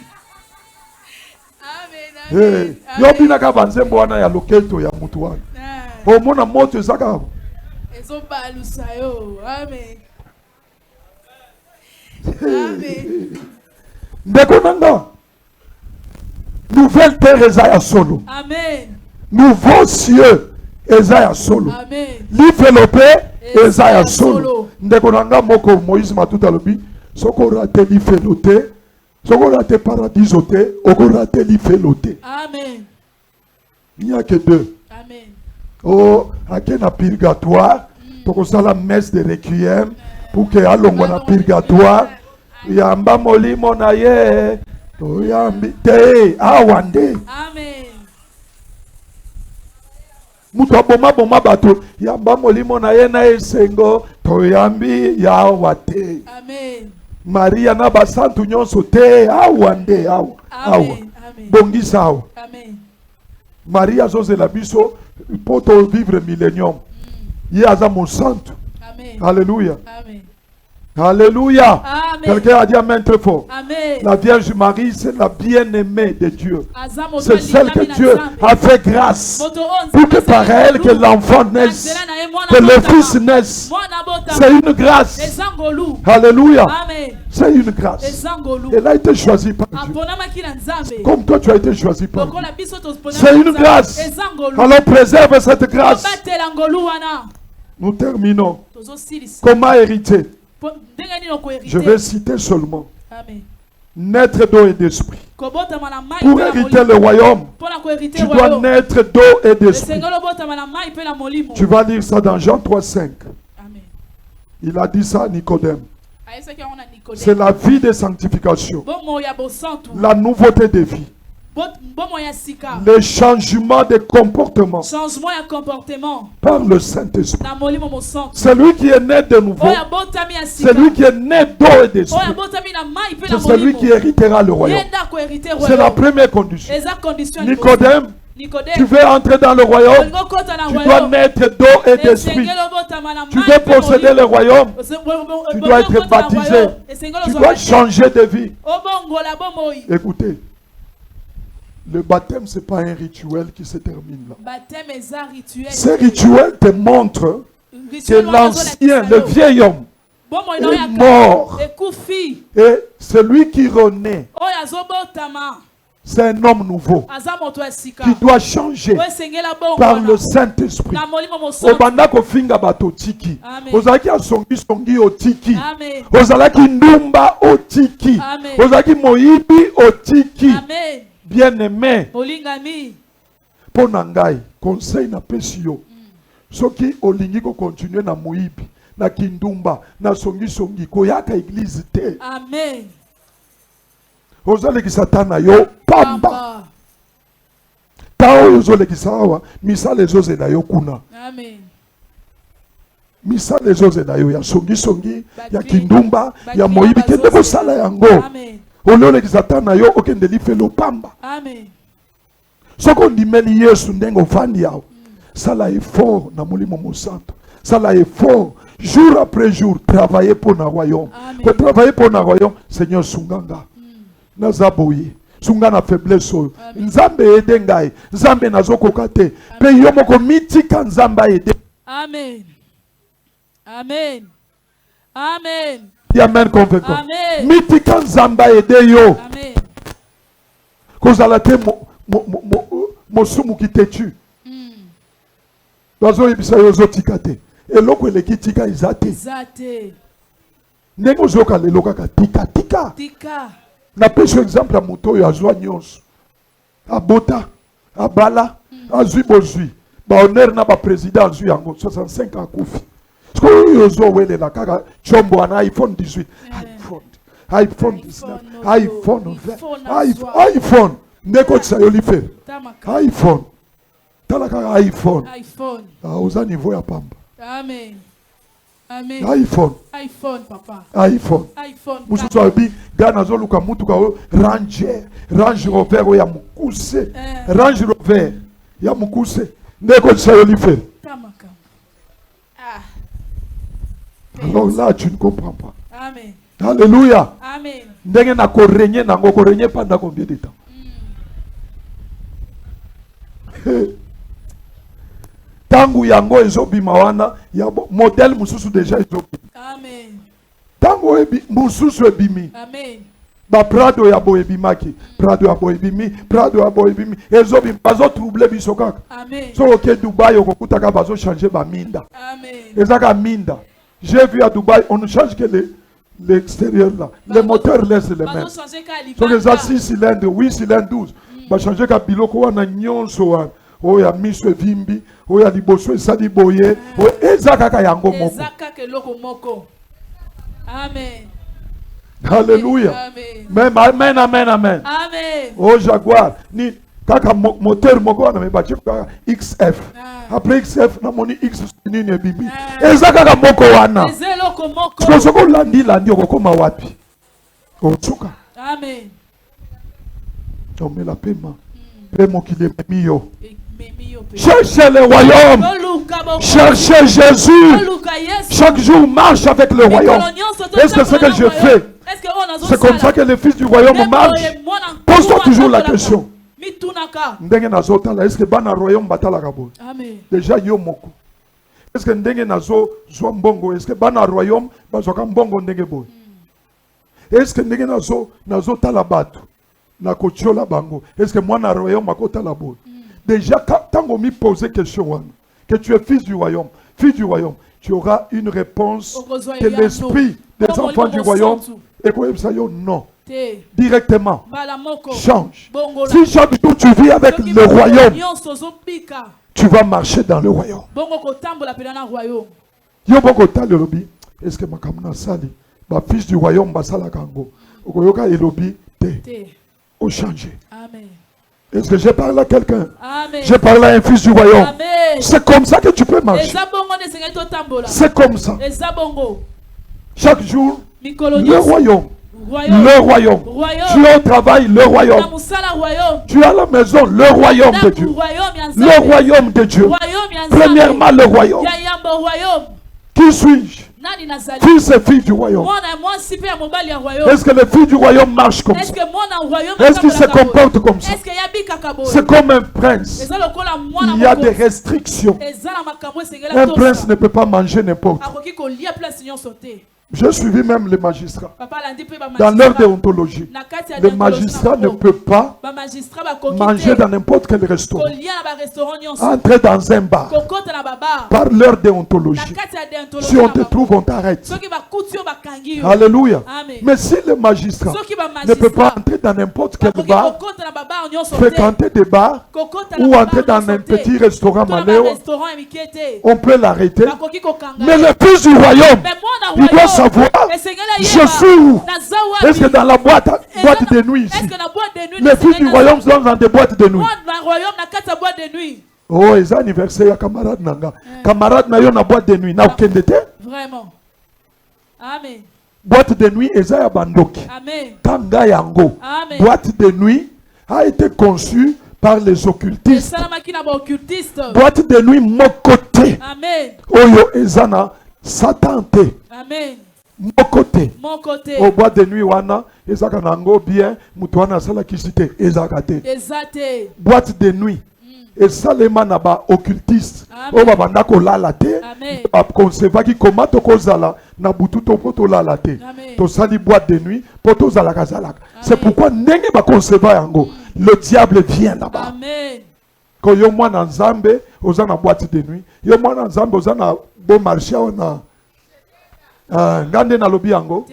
Amen. Hey, yo bina ka banzembo wana ya loketo ya mutu wana. O mona moto ezaka. Ezobalusa yo. Amen. Amen. Ndeko nanga. Nouvelle terre ezaya solo. Amen. Nouveau cieux ezaya solo. Amen. Lifelopé ezaya solo. Ndeko nanga moko Moïse matuta lobi. Soko rate lifeloté. Soko rate paradiso te. Oko rate lifeloté. Amen. Il n'y a que deux. Amen. Oh, ake na purgatoire. Toko sala messe de requiem. Pour que alongo na purgatoire. Yamba molimo na ye. To yambi te awande. Amen. Mutu aboma bato. Yamba molimo na ye na esengo. To yambi yawate. Amen. Maria na basantu nyonso te awande awa. Amen. Bongisa awa. Amen. Maria zozela biso poto vivre millénium. Ye aza mon santo. Amen. Alléluia. Amen. Alléluia. Amen. Quelqu'un a dit amen très fort. Amen. La Vierge Marie, c'est la bien-aimée de Dieu. Azamo C'est celle que Dieu a fait grâce pour que par elle que l'enfant naisse, que le fils naisse. C'est une grâce. Alléluia. Amen. C'est une grâce. Elle a été choisie par Dieu. Comme toi tu as été choisi par Dieu. C'est une grâce. Alors préserve cette grâce. Nous terminons. Comment hériter? Je vais citer seulement. Amen. Naître d'eau et d'esprit. Pour Pour hériter le royaume, tu dois naître d'eau et d'esprit. Tu vas lire ça dans Jean 3,5. Amen. Il a dit ça à Nicodème. C'est la vie de sanctification. Bomo ya bosantu. La nouveauté de vie. Bomo ya sika. Le changement de comportement Changement ya comportement. par le Saint-Esprit. Na molimo mo santu. Celui qui est né de nouveau, Oya botami ya sika. celui qui est né d'eau et d'esprit, Oya botami na mai pe c'est na celui molimo. qui héritera le royaume. Yenda ko hériter C'est la royaume. première condition. Eza condition. Nicodème, Nicodème. tu veux entrer dans le royaume, tu dois naître d'eau et d'esprit. Tu veux posséder le royaume, tu dois être baptisé. Tu dois changer de vie. Écoutez, le baptême, ce n'est pas un rituel qui se termine là. Ce rituel te montre que l'ancien, le vieil homme, est mort. Et celui qui renaît, c'est un homme nouveau qui doit changer par le Saint-Esprit. Obanda kofinga bato tiki. Ozalaki asongi songi otiki. Ozalaki ndumba otiki. Ozalaki moyibi otiki. Bien-aimé. Pour nangai, conseil na pesi yo. Soki olingi ko continuer na moyibi, na kindumba, na songi songi koyaka église te. Amen. Ozolekisa tana yo pamba. Tao ozolekisa awa misala ezozela yo kuna. Amen. Misala ezozela yo ya songi songi, ya kindumba, ya moyibi kende kosala yango. Amen. Ololekisa tana yo okende lifelo pamba. Amen. Soko ndimeli Yesu ndenge ofandi yawo. Sala effort na molimo mosanto. Sala effort jour après jour travailler pour na royaume. Pour travailler pour na royaume, Seigneur sunganga. Nazaboye sunga na faiblesse oyo nzambe ede ngai nzambe nazokoka te pe yo moko mitika nzambe ede. Amen. Amen. Amen. Amen convaincant. Amen. Mitika nzambe ede yo. Amen. Kozala te mosumu ki te tu. Bazoyebisa yo ozotika te eloko eleki tika eza te ndenge ozoyoka lelo kaka tika na pesi exemple ya moto oyo azwa nyonso abota abala azwi bozwi bahonneur na baprésident azwi yango 65 akufi siko oyo ozowelela kaka tshombo wana iPhone 18 iPhone 19 iPhone 20 iPhone ndekotisa yo lifere iPhone tala kaka iPhone oza niveau ya pamba. Amen. Amen. iPhone papa. iPhone mususu abi gana zoluka mutuka o Range Rover ya mukuse Range Rover ya mukuse ndeko tsayolife. Alors là tu ne comprends pas. Amen. Alléluia. Amen. Ndenge na korenye nango korenye pendant combien de temps? Tangu yango ezobima wana ya modèle mususu déjà ezobima. Amen. Tangu mususu ebimi. Amen. Ba Prado ya boebimaki, Prado ya boebimi, ezobima bazo troubler biso kaka. Amen. So ok Dubaï okokutaka bazo changer ba minda. Amen. Ezaka minda. J'ai vu à Dubaï, on ne change que l'extérieur là. Les moteurs laissent les mêmes. So les 6 cylindres, 8 cylindres, 12. Ba changer ka biloko wana nyonso wana. Oya miso vimbi, oya liboso esali boye, ezaka ka yango moko. Ezaka ke loko moko. Amen. Alléluia. Même amen. Amen. Oh Jaguar, ni kaka moteur moko wana me bachi kaka XF. Après XF na moni X ni ne bibi. Ezaka ka moko wana. Ezelo moko. Soko landi okokoma wapi? Otsuka. Amen. On met la paiement. Paiement qui est mio. Cherchez le royaume. Cherchez Jésus. Chaque jour marche avec le royaume. Est-ce que c'est ce que je fais? C'est comme ça que les fils du royaume marchent. Pose-toi toujours la question. Est-ce que bana royaume batala kabo? Déjà yo moko. Est-ce que ndenge nazo zwa mbongo? Est-ce que bana royaume bazoka mbongo ndenge boy? Est-ce que ndenge nazo tala bato na kochola bango? Est-ce que moi na royaume akota la boy? Déjà, quand on me pose question, que tu es fils du royaume, tu auras une réponse de l'esprit des enfants du royaume. Et quoi ça non. Directement. Change. Si chaque jour tu vis avec le royaume, tu vas marcher dans le royaume. Est-ce que ma kamna sali? Ba fils du royaume basala kango. Okoyoka elobi te. Au changer. Amen. Est-ce que j'ai parlé à quelqu'un? Amen. J'ai parlé à un fils du royaume. Amen. C'est comme ça que tu peux marcher. C'est comme ça. Chaque jour, le royaume. Le royaume. Tu es au travail, le royaume. Tu es à la maison, le royaume de Dieu. Le royaume de Dieu. Premièrement, le royaume. Qui suis-je? Fils et fille du royaume. Est-ce que les filles du royaume marchent comme ça? Est-ce qu'ils se comportent comme ça? C'est comme un prince. Il y a des restrictions. Un prince ne peut pas manger n'importe où. J'ai suivi même les magistrats. Dans leur déontologie, le magistrat ne peut pas manger dans n'importe quel restaurant. Entrer dans un bar. Par leur déontologie. Si on te trouve, on t'arrête. Alléluia. Mais si le magistrat ne peut pas entrer dans n'importe quel bar, fréquenter des bars ou entrer dans un petit restaurant maléo, on peut l'arrêter. Mais le fils du royaume, il doit savoir, je suis où? Est-ce que dans la boîte de nuit ici, les fils du royaume sont dans des boîtes de nuit? Oh, c'est anniversaire ya camarade nanga. Camarade na yo na boîte de nuit na okendete? Vraiment. Amen. Boîte de nuit eza ya bandoki. Amen. Kanga yango. Amen. Boîte de nuit a été conçue par les occultistes. Boîte de nuit mon côté. Amen. Oyo ezana Satan te. Amen. Mon côté. Mon côté. Au boîte de nuit wana ezaka nango bien mutu wana sala kisite ezaka te. Ezate. Boîte de nuit. Et salema na ba occultiste. O ba banda ko lala te. Ba conserva ki koma to ko zala na butu to poto lala te. To sali boîte de nuit poto zala kazalaka. C'est pourquoi ndenge ba conserva yango. Le diable vient là-bas. Amen. Quand yo mwana nzambe oza na boîte de nuit, yo mwana nzambe oza na bon marché ona ngande na lobi yango.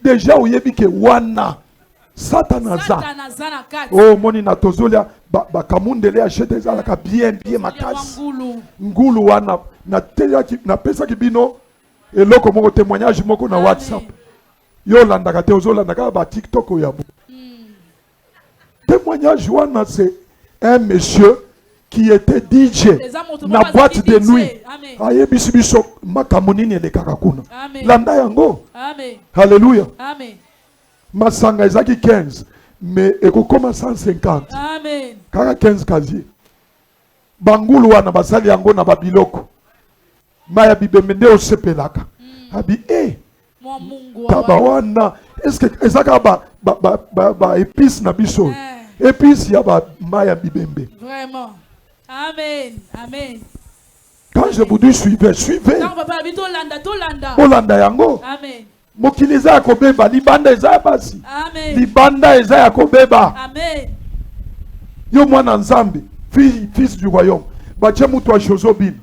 Déjà oyebi ke wana Satanaza. Oh moni na tozolia ba kamundele achete ezalaka bien makasi. Ngulu wana na teya ki na pesa ki bino eloko moko témoignage moko na WhatsApp. Yo landaka te ozolandaka ba TikTok oyabo. Témoignage wana c'est un monsieur qui était DJ na boîte de nuit. Ayebisi biso makamunini elekaka kuna. Landa yango. Amen. Alléluia. Amen. Masanga ezaki 15 mais ekokoma 150. Amen. Kaka 15 kazi. Bangulu wana basali yango na babiloko. Maya bibemende osepelaka. Abi Moi Mungu taba wana est-ce que ezaka ba épice na biso. Épice ya ba maya bibembe. Vraiment. Amen. Amen. Quand je vous dis suivez. Olanda yango. Amen. Mokili eza ya kobeba, libanda eza ya basi. Amen. Libanda eza ya kobeba. Amen. Yo mwana nzambe, fils du royaume. Bache mutu wa shozobina.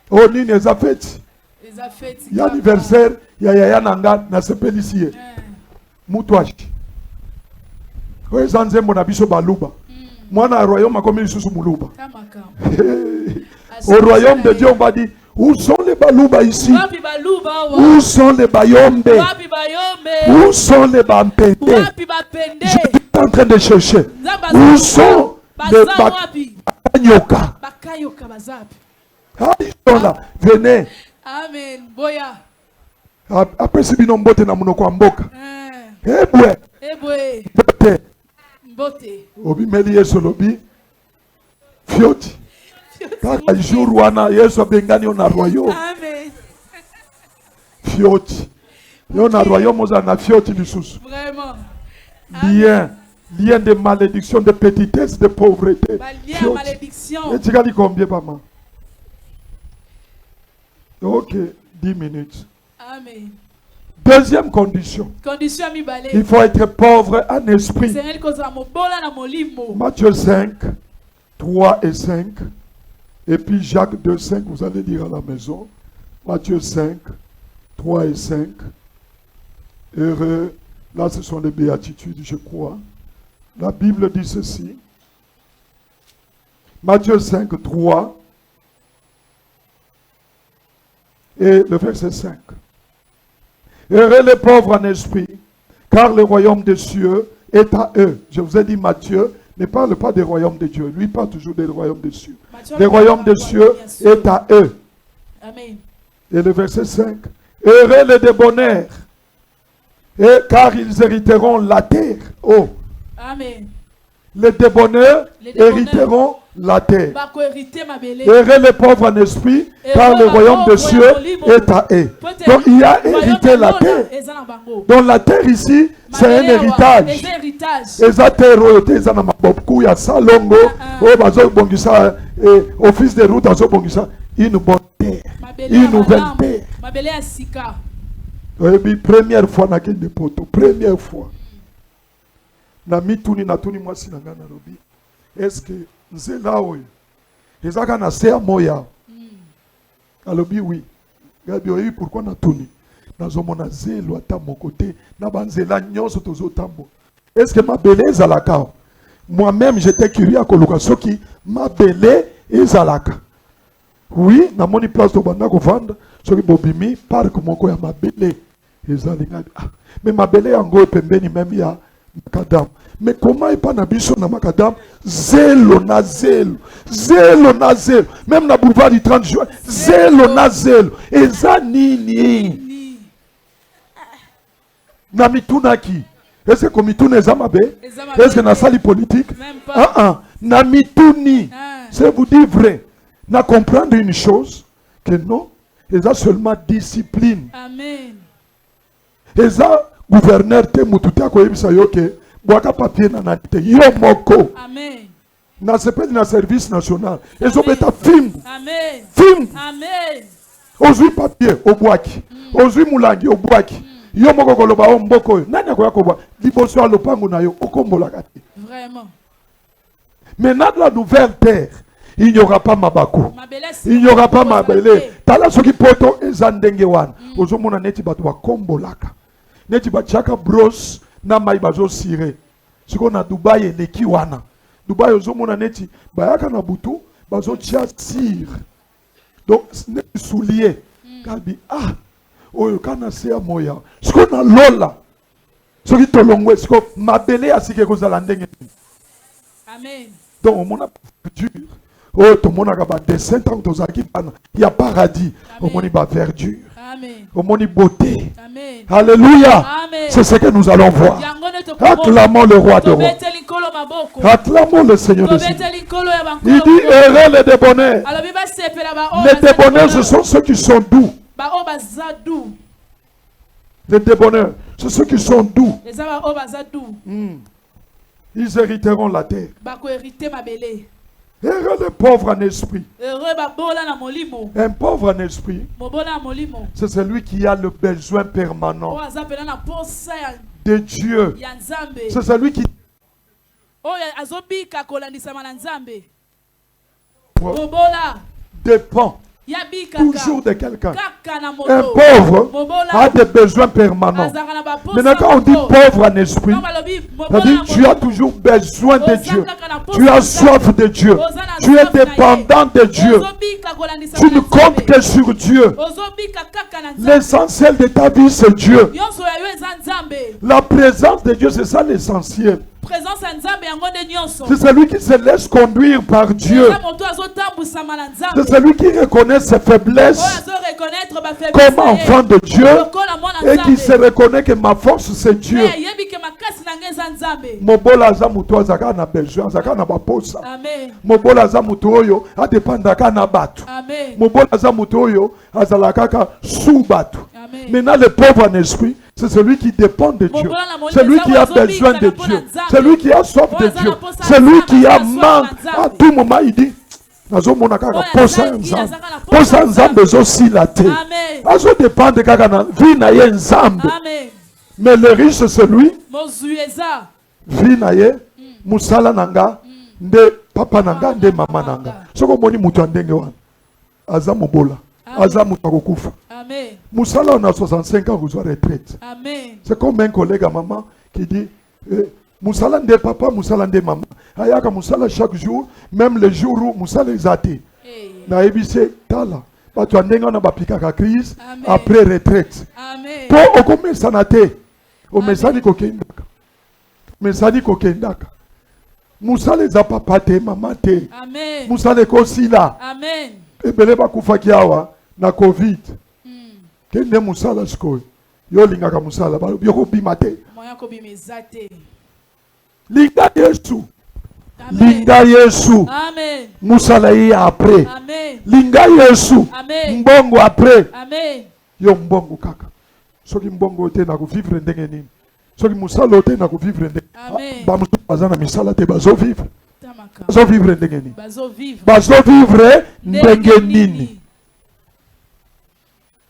Oh nini eza feti? Eza feti. Ya anniversaire ya yaya nanga na sepelisi ye. Mutu wa shi. Oye zanzembo na biso baluba. Mwana ya royaume akomi lisusu muluba. Au royaume de Dieu on va dire, où sont les balouba ici? Où sont les bayombe? Où sont les bampende? Je suis en train de chercher. Où sont les bakanyoka? Ah, ils sont là. Venez. Amen. Boya. Après si bino mbote na munoko mboka. Ebwe. Mbote. Obi meli yeso lobi. Fioti. Kaka jour wana Yesu abengani ona royaume. Amen. Fioti. Yo na royaume oza na fioti lisusu. Vraiment. Lien de malédiction, de petitesse, de pauvreté. Lien de malédiction. Et tu gagnes combien par mois? Ok, 10 minutes. Amen. Deuxième condition. Il faut être pauvre en esprit. Matthieu 5, 3 et 5. Et puis Jacques 2, 5, vous allez lire à la maison. Matthieu 5, 3 et 5. Heureux. Là, ce sont les béatitudes, je crois. La Bible dit ceci. Matthieu 5, 3. Et le verset 5. Heureux les pauvres en esprit, car le royaume des cieux est à eux. Je vous ai dit, Matthieu ne parle pas des royaumes de Dieu. Lui parle toujours des royaumes des cieux. Le royaume des cieux est à eux. Amen. Et le verset 5. Heureux les débonnaires, et car ils hériteront la terre. Oh. Amen. Les débonnaires hériteront la terre. Heureux les pauvres en esprit, car le royaume des cieux est à eux. Donc il y a hérité la terre. Donc la terre ici, c'est un héritage. Office de route, une bonne terre. Une nouvelle terre. Première fois na kende poto. Première fois. Na mituni na tuni mwasi na ngana robi. Est-ce que nzela oyo ezaka na se moya? Alobi oui. Gabi oyi pourquoi na tuni? Nazomona zelo ata mon côté na banzela nyonso tozo tambo. Est-ce que ma belé ezalaka? Moi-même j'étais curieux à koluka soki ma belé ezalaka. Oui, na moni place to banda ko vendre soki bobimi parc moko ya ma belé ezalika. Mais ma belé yango pembeni même ya Makadam. Mais comment il pas na biso na Makadam? Zélo na zélo. Zélo na zélo. Même na boulevard du 30 juin. Zélo na zélo. Eza nini. Na mituna ki. Est-ce que mituna eza mabe? Est-ce que na sali politique? Na mituni. C'est vous dire vrai. Na comprendre une chose. Que non. Eza seulement discipline. Amen. Eza gouverneur te mututa ko yebisa yoke boaka papier na nate yo moko. Amen. Na sepeli na service national ezobeta film. Amen. Film. Amen. Ozui papier obwaki. Ozui mulangi obwaki. Yo moko koloba o mboko yo nani akoya ko bwa liboso ya lopango na yo okombolaka te. Vraiment. Maintenant la nouvelle terre, il n'y aura pas mabako. Il n'y aura pas mabele. Tala soki poto eza ndenge wana. Ozomona neti bato bakombolaka. Neti bachaka bros na mai bazo sire. Siko na Dubai eleki wana. Dubai ozomona neti bayaka na butu bazo tia sire. Donc neti soulier. Kalbi oyo kana se moya. Siko na lola. Soki tolongwe siko mabele asike kozala ndenge. Amen. Donc on mona dur. Oh tout le monde a des dessin tant que il y a paradis. Au monde il va verdure. Amen. Au monde beauté. Amen. Alléluia. C'est ce que nous allons voir. Acclamons le roi de rois. Acclamons le Seigneur de Dieu. Il dit heureux les débonnaires. Les débonnaires, ce sont ceux qui sont doux. Les débonnaires, c'est ceux qui sont doux. Ils hériteront la terre. Heureux les pauvres en esprit. Un pauvre en esprit, c'est celui qui a le besoin permanent de Dieu. C'est celui qui dépend toujours de quelqu'un. Un pauvre a des besoins permanents. Maintenant, quand on dit pauvre en esprit, c'est-à-dire tu as toujours besoin de Dieu. Tu as soif de Dieu. Tu es dépendant de Dieu. Tu ne comptes que sur Dieu. L'essentiel de ta vie, c'est Dieu. La présence de Dieu, c'est ça l'essentiel. C'est celui qui se laisse conduire par Dieu. C'est celui qui reconnaît ses faiblesses comme enfant de Dieu et qui se reconnaît que ma force c'est Dieu. Mobola za mutu azaka na besoin, azaka na baposa. Mobola za mutu oyo adepandaka na batu. Mobola za mutu oyo azalaka ka sous batu. Maintenant le pauvre en esprit, c'est celui qui dépend de Dieu. Celui qui a besoin de Dieu. Celui qui a soif de Dieu. Celui qui a manque. À tout moment, il dit nazomona kaka posa nzambe. Posa nzambe zosila te. Azo dépendre kaka na vie na ye nzambe. Mais le riche c'est celui vie na ye musala nanga nde papa nanga nde mama nanga. Soko moni mutu ndenge wana. Aza mobola. Aza mutu akokufa. Moussala, on a 65 ans, vous aurez retraite. C'est comme un collègue à maman qui dit Moussala de papa, Moussala de maman. Ayaka Moussala chaque jour, même le jour où Moussala est athée. Na ebise tala. bato ya ndenge wana bapikaka crise Amen. après retraite Amen. mpo okomesana te omesani kokendaka mesani kokendaka mosala eza papa te mama te Amen. mosala ekosila Amen. ebele bakufaki awa na covid kende mosala sikoyo yo olingaka mosala balobi okobima te Moyen kobimeza te. linga yesu Amen. linga yesu Amen. mosala ye après Amen. linga yesu Amen. mbongo après Amen. yo mbongo kaka soki mbongo te na kovivre ndenge nini soki mosala te na kovivre ndenge Amen. bamosusu baza na misala te bazovivre Tamaka. bazovivre ndenge nini Bazo vivre. bazovivre ndenge nini Nini.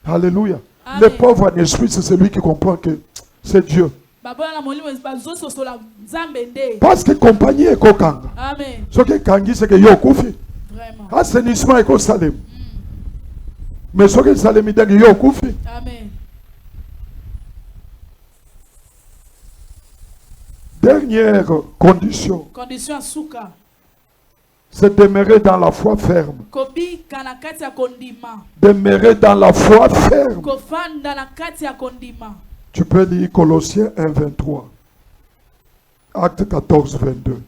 alléluia Amen. le pauvre en esprit c'est celui qui comprend que c'est Dieu Babona na molimo bazo sosola nzambe nde. parce que compagnie ekokanga Amen. soki ekangi c'est que yo okufi Vraiment. assainissement ekosalema mais soki esalemi ndenge yo okufi Amen. dernière condition Condition ya suka. c'est demeurer dans la foi ferme Kobika na kati ya kondima. demeurer dans la foi ferme. Kofanda na kati ya kondima. Tu peux lire Colossiens 1, 23. Acte 14, 22.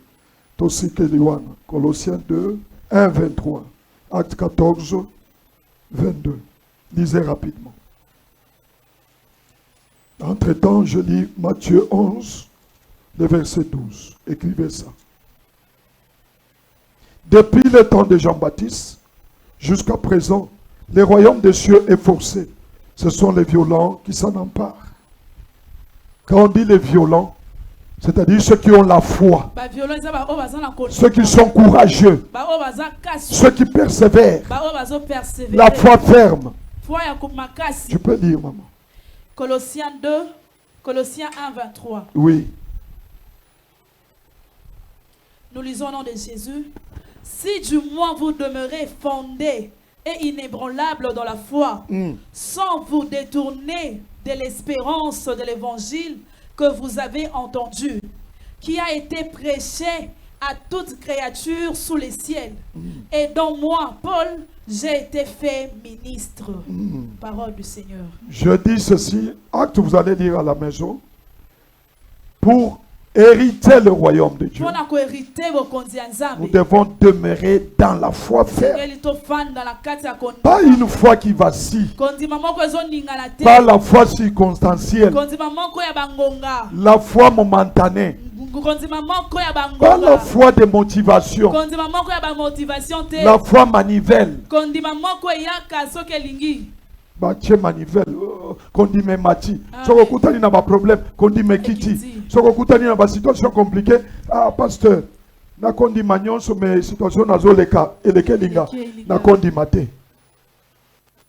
Tosi Keliwana. Colossiens 2, 1, 23. Acte 14, 22. Lisez rapidement. Entre-temps, je lis Matthieu 11, le verset 12. Écrivez ça. Depuis le temps de Jean-Baptiste jusqu'à présent, le royaume des cieux est forcé. Ce sont les violents qui s'en emparent. Quand on dit les violents, c'est-à-dire ceux qui ont la foi, Ba violon eza ba o baza na kondima. ceux qui sont courageux, Ba o baza kasi. ceux qui persévèrent, Ba o bazo persévérer. la foi ferme. Foi ya kumakasi. Tu peux dire, maman. Colossiens 2, Colossiens 1, 23. Oui. Nous lisons au nom de Jésus. Si du moins vous demeurez fondés et inébranlables dans la foi, sans vous détourner de l'espérance de l'évangile que vous avez entendu, qui a été prêché à toute créature sous les ciels, et dont moi, Paul, j'ai été fait ministre. Parole du Seigneur. Je dis ceci, acte vous allez lire à la maison, pour hériter le royaume de Dieu. Mpona koherite bokonzi ya Nous Nzambe. devons demeurer dans la foi ferme. Ngeli tofanda na kati ya kondima. Pas une foi qui vacille, Kondima moko ezoningana te. pas la foi circonstancielle, Kondima moko ya bangonga. la foi momentanée, Kondima moko ya pas la bangonga. foi de motivation, Kondima moko ya bamotivation te. la foi manivelle. Kondima moko eyaka soki elingi. batie manivelle kondime mati Amen. soko okutani na baproblème kondime kiti Ekiti. soko okutani na basituation compliqué pasteur nakondima nyonso me situation nazoleka elekelinga Elekelinga. nakondima te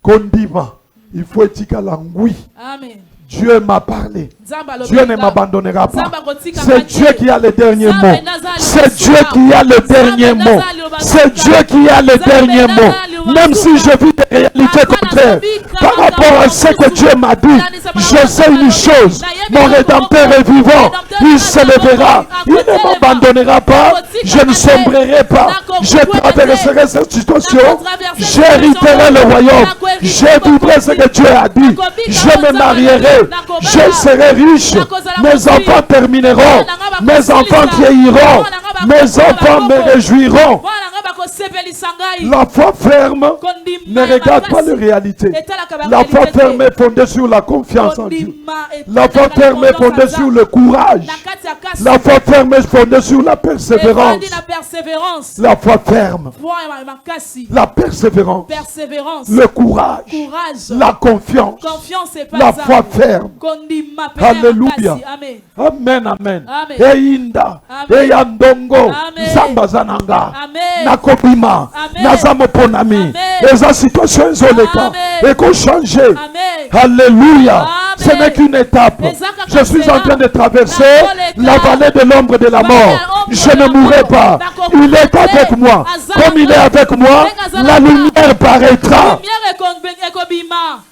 kondima il faut etikala ngwi. Amen. Dieu m'a parlé. Nzambe alobi Dieu ne nga. m'abandonnera pas. Nzambe akotika C'est nga Dieu te. qui a le dernier Nzambe mot. nazali C'est basuka. Dieu qui a le dernier Nzambe mot. nazali basuka. C'est Dieu qui a le Nzambe dernier nazali mot. basuka. Même si je vis des réalités Nzambe contraires, nazali par rapport à ce que Dieu m'a dit, je sais une chose. Mon Rédempteur est vivant. Il s'élèvera. Il ne m'abandonnera pas. Je ne sombrerai pas. Je traverserai cette situation. J'hériterai le royaume. Je vivrai ce que Dieu a dit. Je me marierai. Je serai riche. Mes enfants termineront. Mes enfants vieilliront. Mes enfants me réjouiront. Bwana nga bakosepelisa ngai. La foi ferme Kondima ne regarde pas makasi. les réalités. Etalaka ba La foi réalité ferme te. est fondée sur la confiance en Dieu. Kondima La foi etalaka ferme est confiance fondée en sur Nzambe. le courage. Na kati ya kasi. La foi ferme est fondée sur la persévérance. Efandi na persévérance. La foi ferme, Foi ya makasi. la persévérance, Persévérance. le courage, Courage. la confiance, Confiance et pas la ça. foi ferme. Kondima pe Alléluia. makasi. Amen. Amen, amen. Amen. Eyinda, Amen. eyandongo, Amen. nzamba zananga, Amen. nakobima, Amen. naza moponami. Amen. Eza situation ezoleka, Amen. ekochanger. Amen. Alléluia. Amen. Ce n'est qu'une étape. Ezaka Je suis en train de traverser Nakoleka. la vallée de l'ombre de la mort. Je ne mourrai pas. Il est avec moi. Comme il est avec moi, la lumière paraîtra. Lumière ekobima.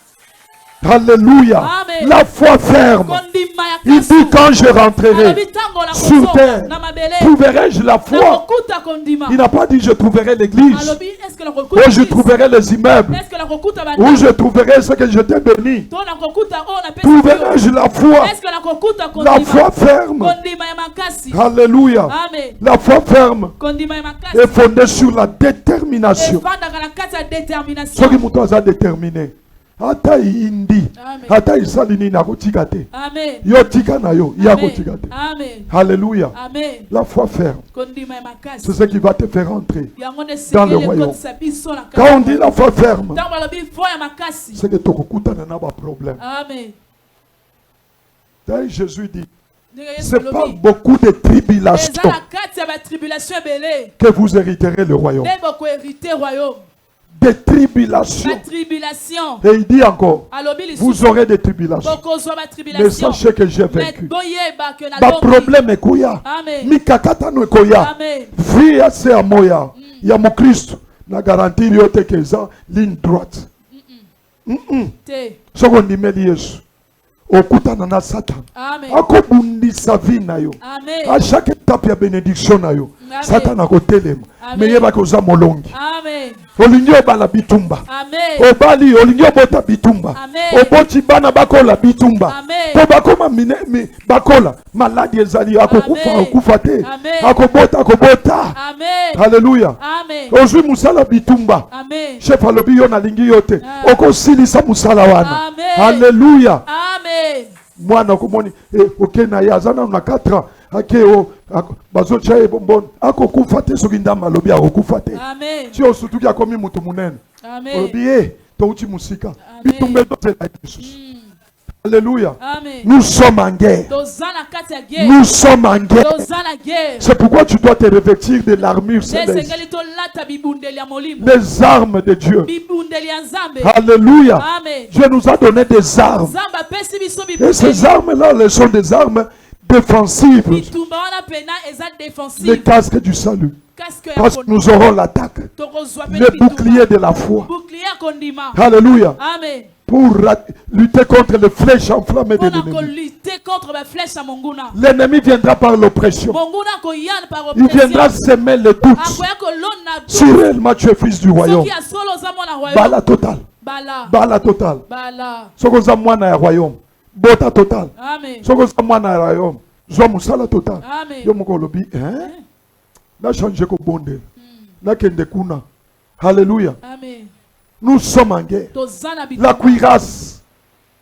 Alléluia. Amen. La foi ferme. Kondima ya Il kasu. dit quand je rentrerai Alobi tango la sur kozo, terre, na mabele. trouverai-je la foi? Nakokuta kondima. Il n'a pas dit je trouverai l'église. Alobi, est-ce que la Ou kokuta je église? trouverai les immeubles. Est-ce que la kokuta Ou banda? je trouverai ce que je t'ai béni. To na kokuta o na pesa Trouverai-je bio. la foi? Est-ce que la kokuta La kondima? foi ferme. Kondima ya makasi. Alléluia. Amen. La foi ferme Kondima ya makasi. est fondée sur la détermination. Efandaka na kati ya détermination. Soki muto aza déterminé. Ata indi. Amen. Ata isali nini akotika te. Amen. Yo tika na yo, ya Amen. kotika te. Amen. Alléluia. Amen. La foi ferme, Kondima ya makasi. c'est ce qui va te faire entrer. Yango ne Dans le sekele royaume. kotisa biso na Quand on dit la foi ferme, Tango balobi foi ya makasi. c'est que tokokutana na ba problème. Amen. D'ailleurs, Jésus dit, Ndenge Yesu c'est pas alobi. beaucoup de Eza tribulations na kati ya ba tribulation ebele. que vous hériterez le royaume. Nde boko hérité royaume. Des La tribulations. tribulation. Et il dit encore, Alobi vous lisusu. aurez des tribulations. Boko zwa ba Mais tribulation. sachez que j'ai Mais vaincu. boyeba ke na Ba longi. problème ekoya. Amen. Mikakatano ekoya. Amen. Vie ya se ya moya. Ya mo Christ. Na garantir yo te keza ligne droite. Te. Soko ndimeli Yesu. Okutana na Satan. Amen. Akobundisa vie na yo. Amen. À chaque étape ya bénédiction na yo. Amen. Satan akotelema. Amen. Mais yeba koza molongi. Amen. Olingi obala bitumba. Amen. Obali olingi obota bitumba. Amen. Oboti bana bakola bitumba. Amen. Po bakoma bakola maladi ezali akokufa Amen. akufa te. Amen. Akobota. Amen. Alléluia. Amen. Ozwi musala bitumba. Amen. Chef alobi yo nalingi yo te. Ah. Okosilisa musala wana. Amen. Alléluia. Amen. Mwana komoni okena ye aza nanu na 4 ans ake bazotia ye bomboni akokufa te soki ndambo alobi akokufa te. Amen. Ti osutuki akomi mutu munene Amen. olobi ye touti musika Amen. bitumba ezozela Yesu. Alléluia. Amen. Nous sommes en guerre. Tozana kati ya guerre. Nous sommes en guerre. Tozana guerre. C'est pourquoi tu dois te revêtir de l'armure céleste. Nesengeli tolata bibundeli ya molimo. Les armes de Dieu. Bibundeli ya Nzambe. Alléluia. Amen. Dieu nous a donné des armes. Nzambe apesi biso Et ces bibundeli. armes-là, elles sont des armes défensives. Bitumba wana pena eza Le défensive. casque du salut. Casque ya Parce que kondima. nous aurons l'attaque. Tokozwa pe Le bitumba. bouclier de la foi. Bouclier ya kondima. Alléluia. Amen. Pour lutter contre les flèches enflammées de Mpona l'ennemi. kolutter contre ba flèche ya monguna. L'ennemi viendra par l'oppression. Monguna koyana par Il viendra oppression. semer le doute. Akoya kolona Si réellement tu es fils du royaume. soki ya solo oza mwana royaume. Bala total. Bala. Bala total. Bala. Soko za mwana ya royaume. Bota total. Amen. Soko za mwana ya royaume. Zwa musala total. Amen. Yo moko lobi, hein? Na changer ko bonde. Na kende kuna. Alléluia. Amen. Nous sommes en guerre. Tozana La bitumba. cuirasse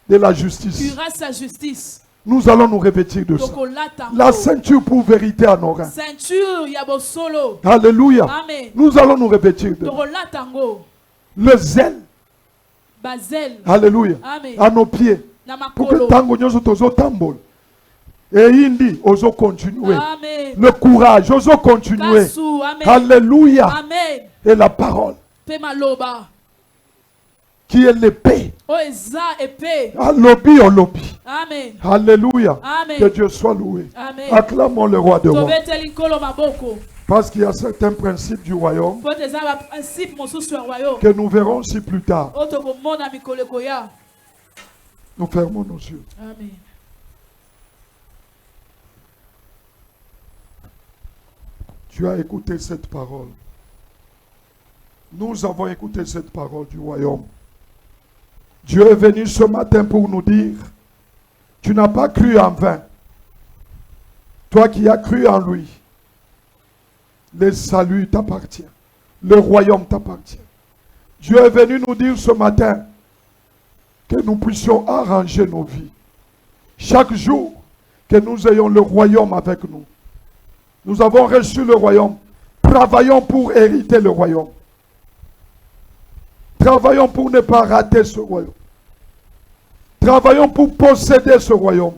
de la justice. Cuirasse ya justice. Nous allons nous revêtir de ça. Tokolata La ngo. ceinture pour vérité en nos reins. Ceinture ya bosolo. Alléluia. Amen. Nous allons nous revêtir de ça. Tokolata ngo. Le zèle. Bazel. Alléluia. Amen. À nos pieds. Na Pour que makolo. tango nyoso tozo tambol. Et indi, ozo continuer. Amen. Le courage, ozo continuer. Kasu. Amen. Alléluia. Amen. Et la parole, Pe maloba. qui est l'épée. O eza épée. Alobi, olobi. Amen. Alléluia. Amen. Que Dieu soit loué. Amen. Acclamons le roi de rois. Tobeteli nkolo maboko. Parce qu'il y a certains principes du royaume Po eza ba principe mosusu ya royaume. que nous verrons aussi plus tard. O tokomona mikolo ekoya. Nous fermons nos yeux. Amen. Tu as écouté cette parole. Nous avons écouté cette parole du royaume. Dieu est venu ce matin pour nous dire, tu n'as pas cru en vain. Toi qui as cru en lui, le salut t'appartient. Le royaume t'appartient. Dieu est venu nous dire ce matin que nous puissions arranger nos vies. Chaque jour, que nous ayons le royaume avec nous. Nous avons reçu le royaume. Travaillons pour hériter le royaume. Travaillons pour ne pas rater ce royaume. Travaillons pour posséder ce royaume.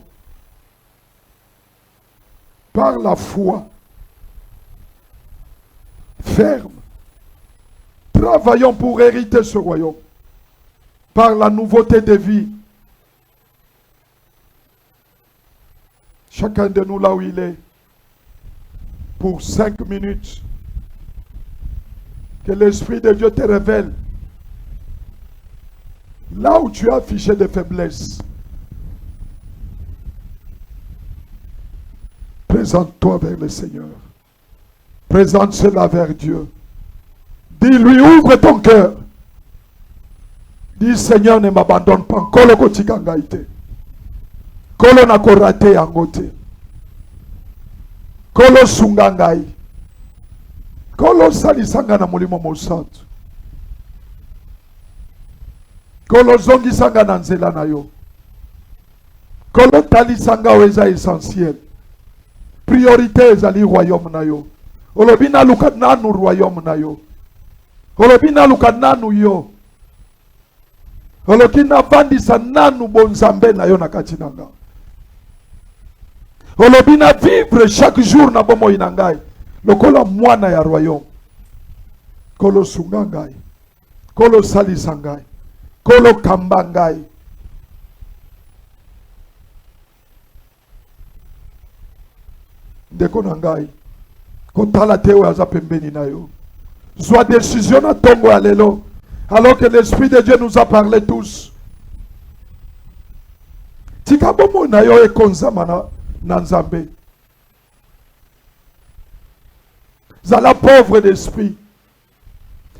Par la foi ferme. Travaillons pour hériter ce royaume. Par la nouveauté de vie. Chacun de nous là où il est. Pour 5 minutes. Que l'Esprit de Dieu te révèle Là où tu as affiché des faiblesses, présente-toi vers le Seigneur. Présente cela vers Dieu. Dis-lui, ouvre ton cœur. Dis, Seigneur, ne m'abandonne pas. Kolo kotika ngaite. Kolo na korate yangote. Kolo sunga ngai. Kolo salisanga na mulimo mosantu. Kolo zongisanga na nzela na yo. Kolo talisanga weza essentiel. Priorité ezali royaume na yo. Olobi na luka nanu royaume na yo. Olobi na luka nanu yo. Olobi na vandisa nanu bonzambe na yo na kati na nga. Olobi na vivre chaque jour na bomo inangai. Lokola mwana ya royaume. Kolo sunga ngai. Kolo salisa ngai. Kolo kamba ngai. Ndeko na ngai. Kotala tewe aza pembeni na yo. Soit décision na tongo ya lelo. Alors que l'Esprit de Dieu nous a parlé tous. Tika bomo na yo ekonzama na nzambe. Zala pauvre d'esprit.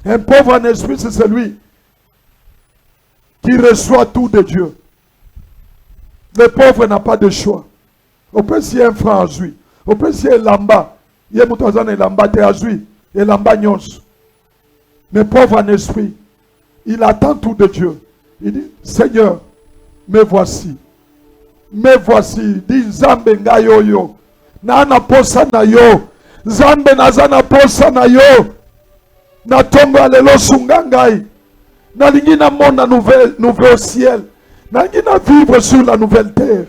Un pauvre en esprit, c'est celui qui reçoit tout de Dieu. Le pauvre n'a pas de choix. On peut s'y un franc à lui. On peut s'y un lamba. Il y a un lamba te à lui. Et lamba nyons. Mais pauvre en esprit, il attend tout de Dieu. Il dit, Seigneur, me voici. Me voici. Dit, Zambe nga yo yo. Na na posa na yo. Zambe nazana posa na yo. Na tombe alelo sungangai. Na lingi na mona nouveau ciel. Na lingi na vivre sur la nouvelle terre.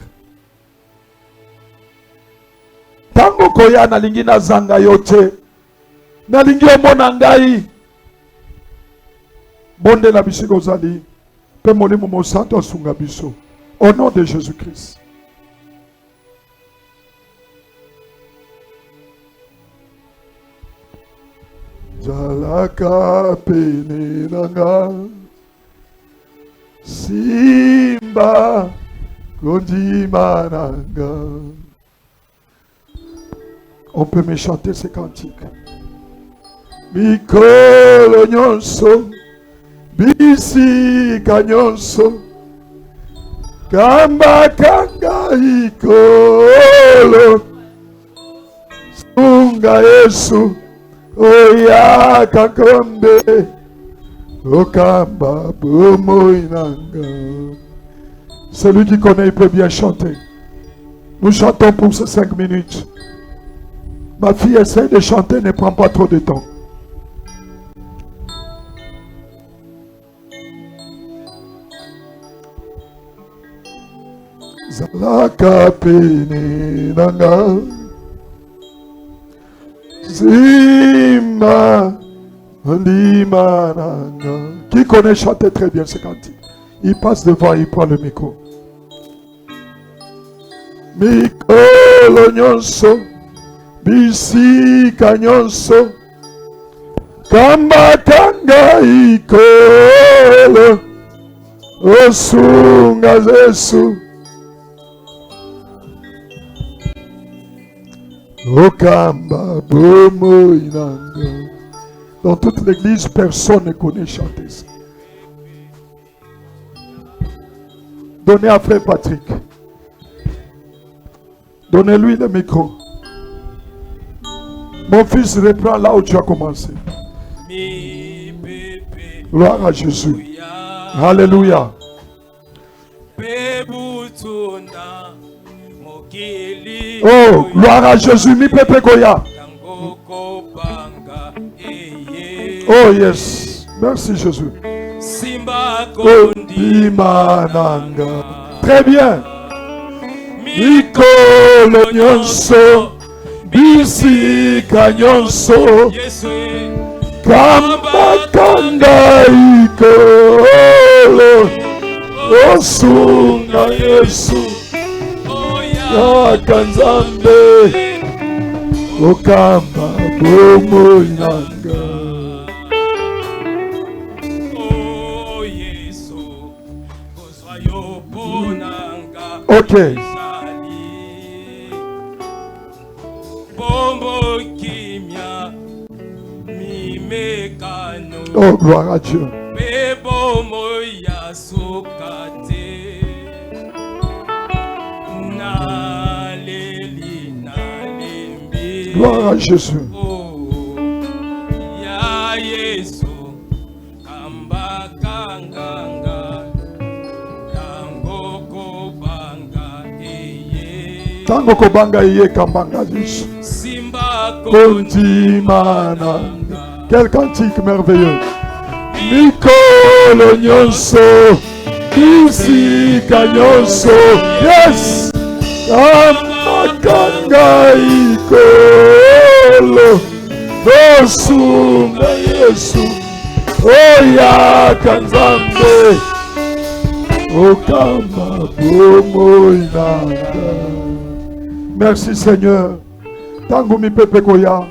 Tango koya na lingi na zanga yote. Na lingi omona ngai. Bonde la bisiko zali. Pe molimo mo santo sunga biso. Au nom de Jésus-Christ. Jalaka penenanga Simba kondimananga. On peut me chanter ces cantiques. Mikolo nyonso bisi kanyonso kamba kanga ikolo sunga Yesu oya kakombe okamba bomo inanga. Celui qui connaît, il peut bien chanter. Nous chantons pour ces 5 minutes. Ma fille essaie de chanter, ne prend pas trop de temps. Zalaka pene nanga Zima Limananga. Qui connaît chanter très bien ce cantique? Il passe devant, il prend le micro. Mikolo nyonso bisi kanyonso kamba kanga ikolo osunga Yesu okamba bomo inanga. Dans toute l'église, personne ne connaît chanter ça. Donnez à frère Patrick. Donnez-lui le micro. Mon fils, reprend là où tu as commencé. Gloire à Jésus. Alléluia. Oh, gloire à Jésus. Mi pepe koya. Oh yes. Merci Jésus. Très bien. Mikolo nyonso bisi kanyonso kamba kanga ikolo osunga Yesu yakanzambe okamba bomo inanga. Ok. Oh, gloire à Dieu. Gloire à Jésus. Tango kobanga iye kambanga Jésus. Kontimana. Quel cantique merveilleux. Mikolo nyonso. Kisika nyonso. Yes. Amakanga ikolo. Osumba Yesu. Oya kanzambe. Okamba bomo inanga. Merci Seigneur. Tangu mipepe koya,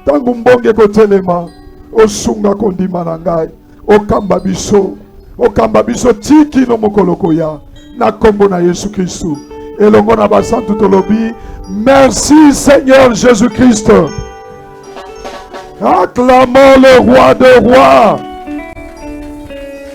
tangu mbonge kotelema, osunga kondima na ngai, okamba biso tiki no mokolo koya, na kombo na Yesu Kristu. Elongo na basantu tolobi, merci Seigneur Jésus Christ. Acclamons le roi des rois.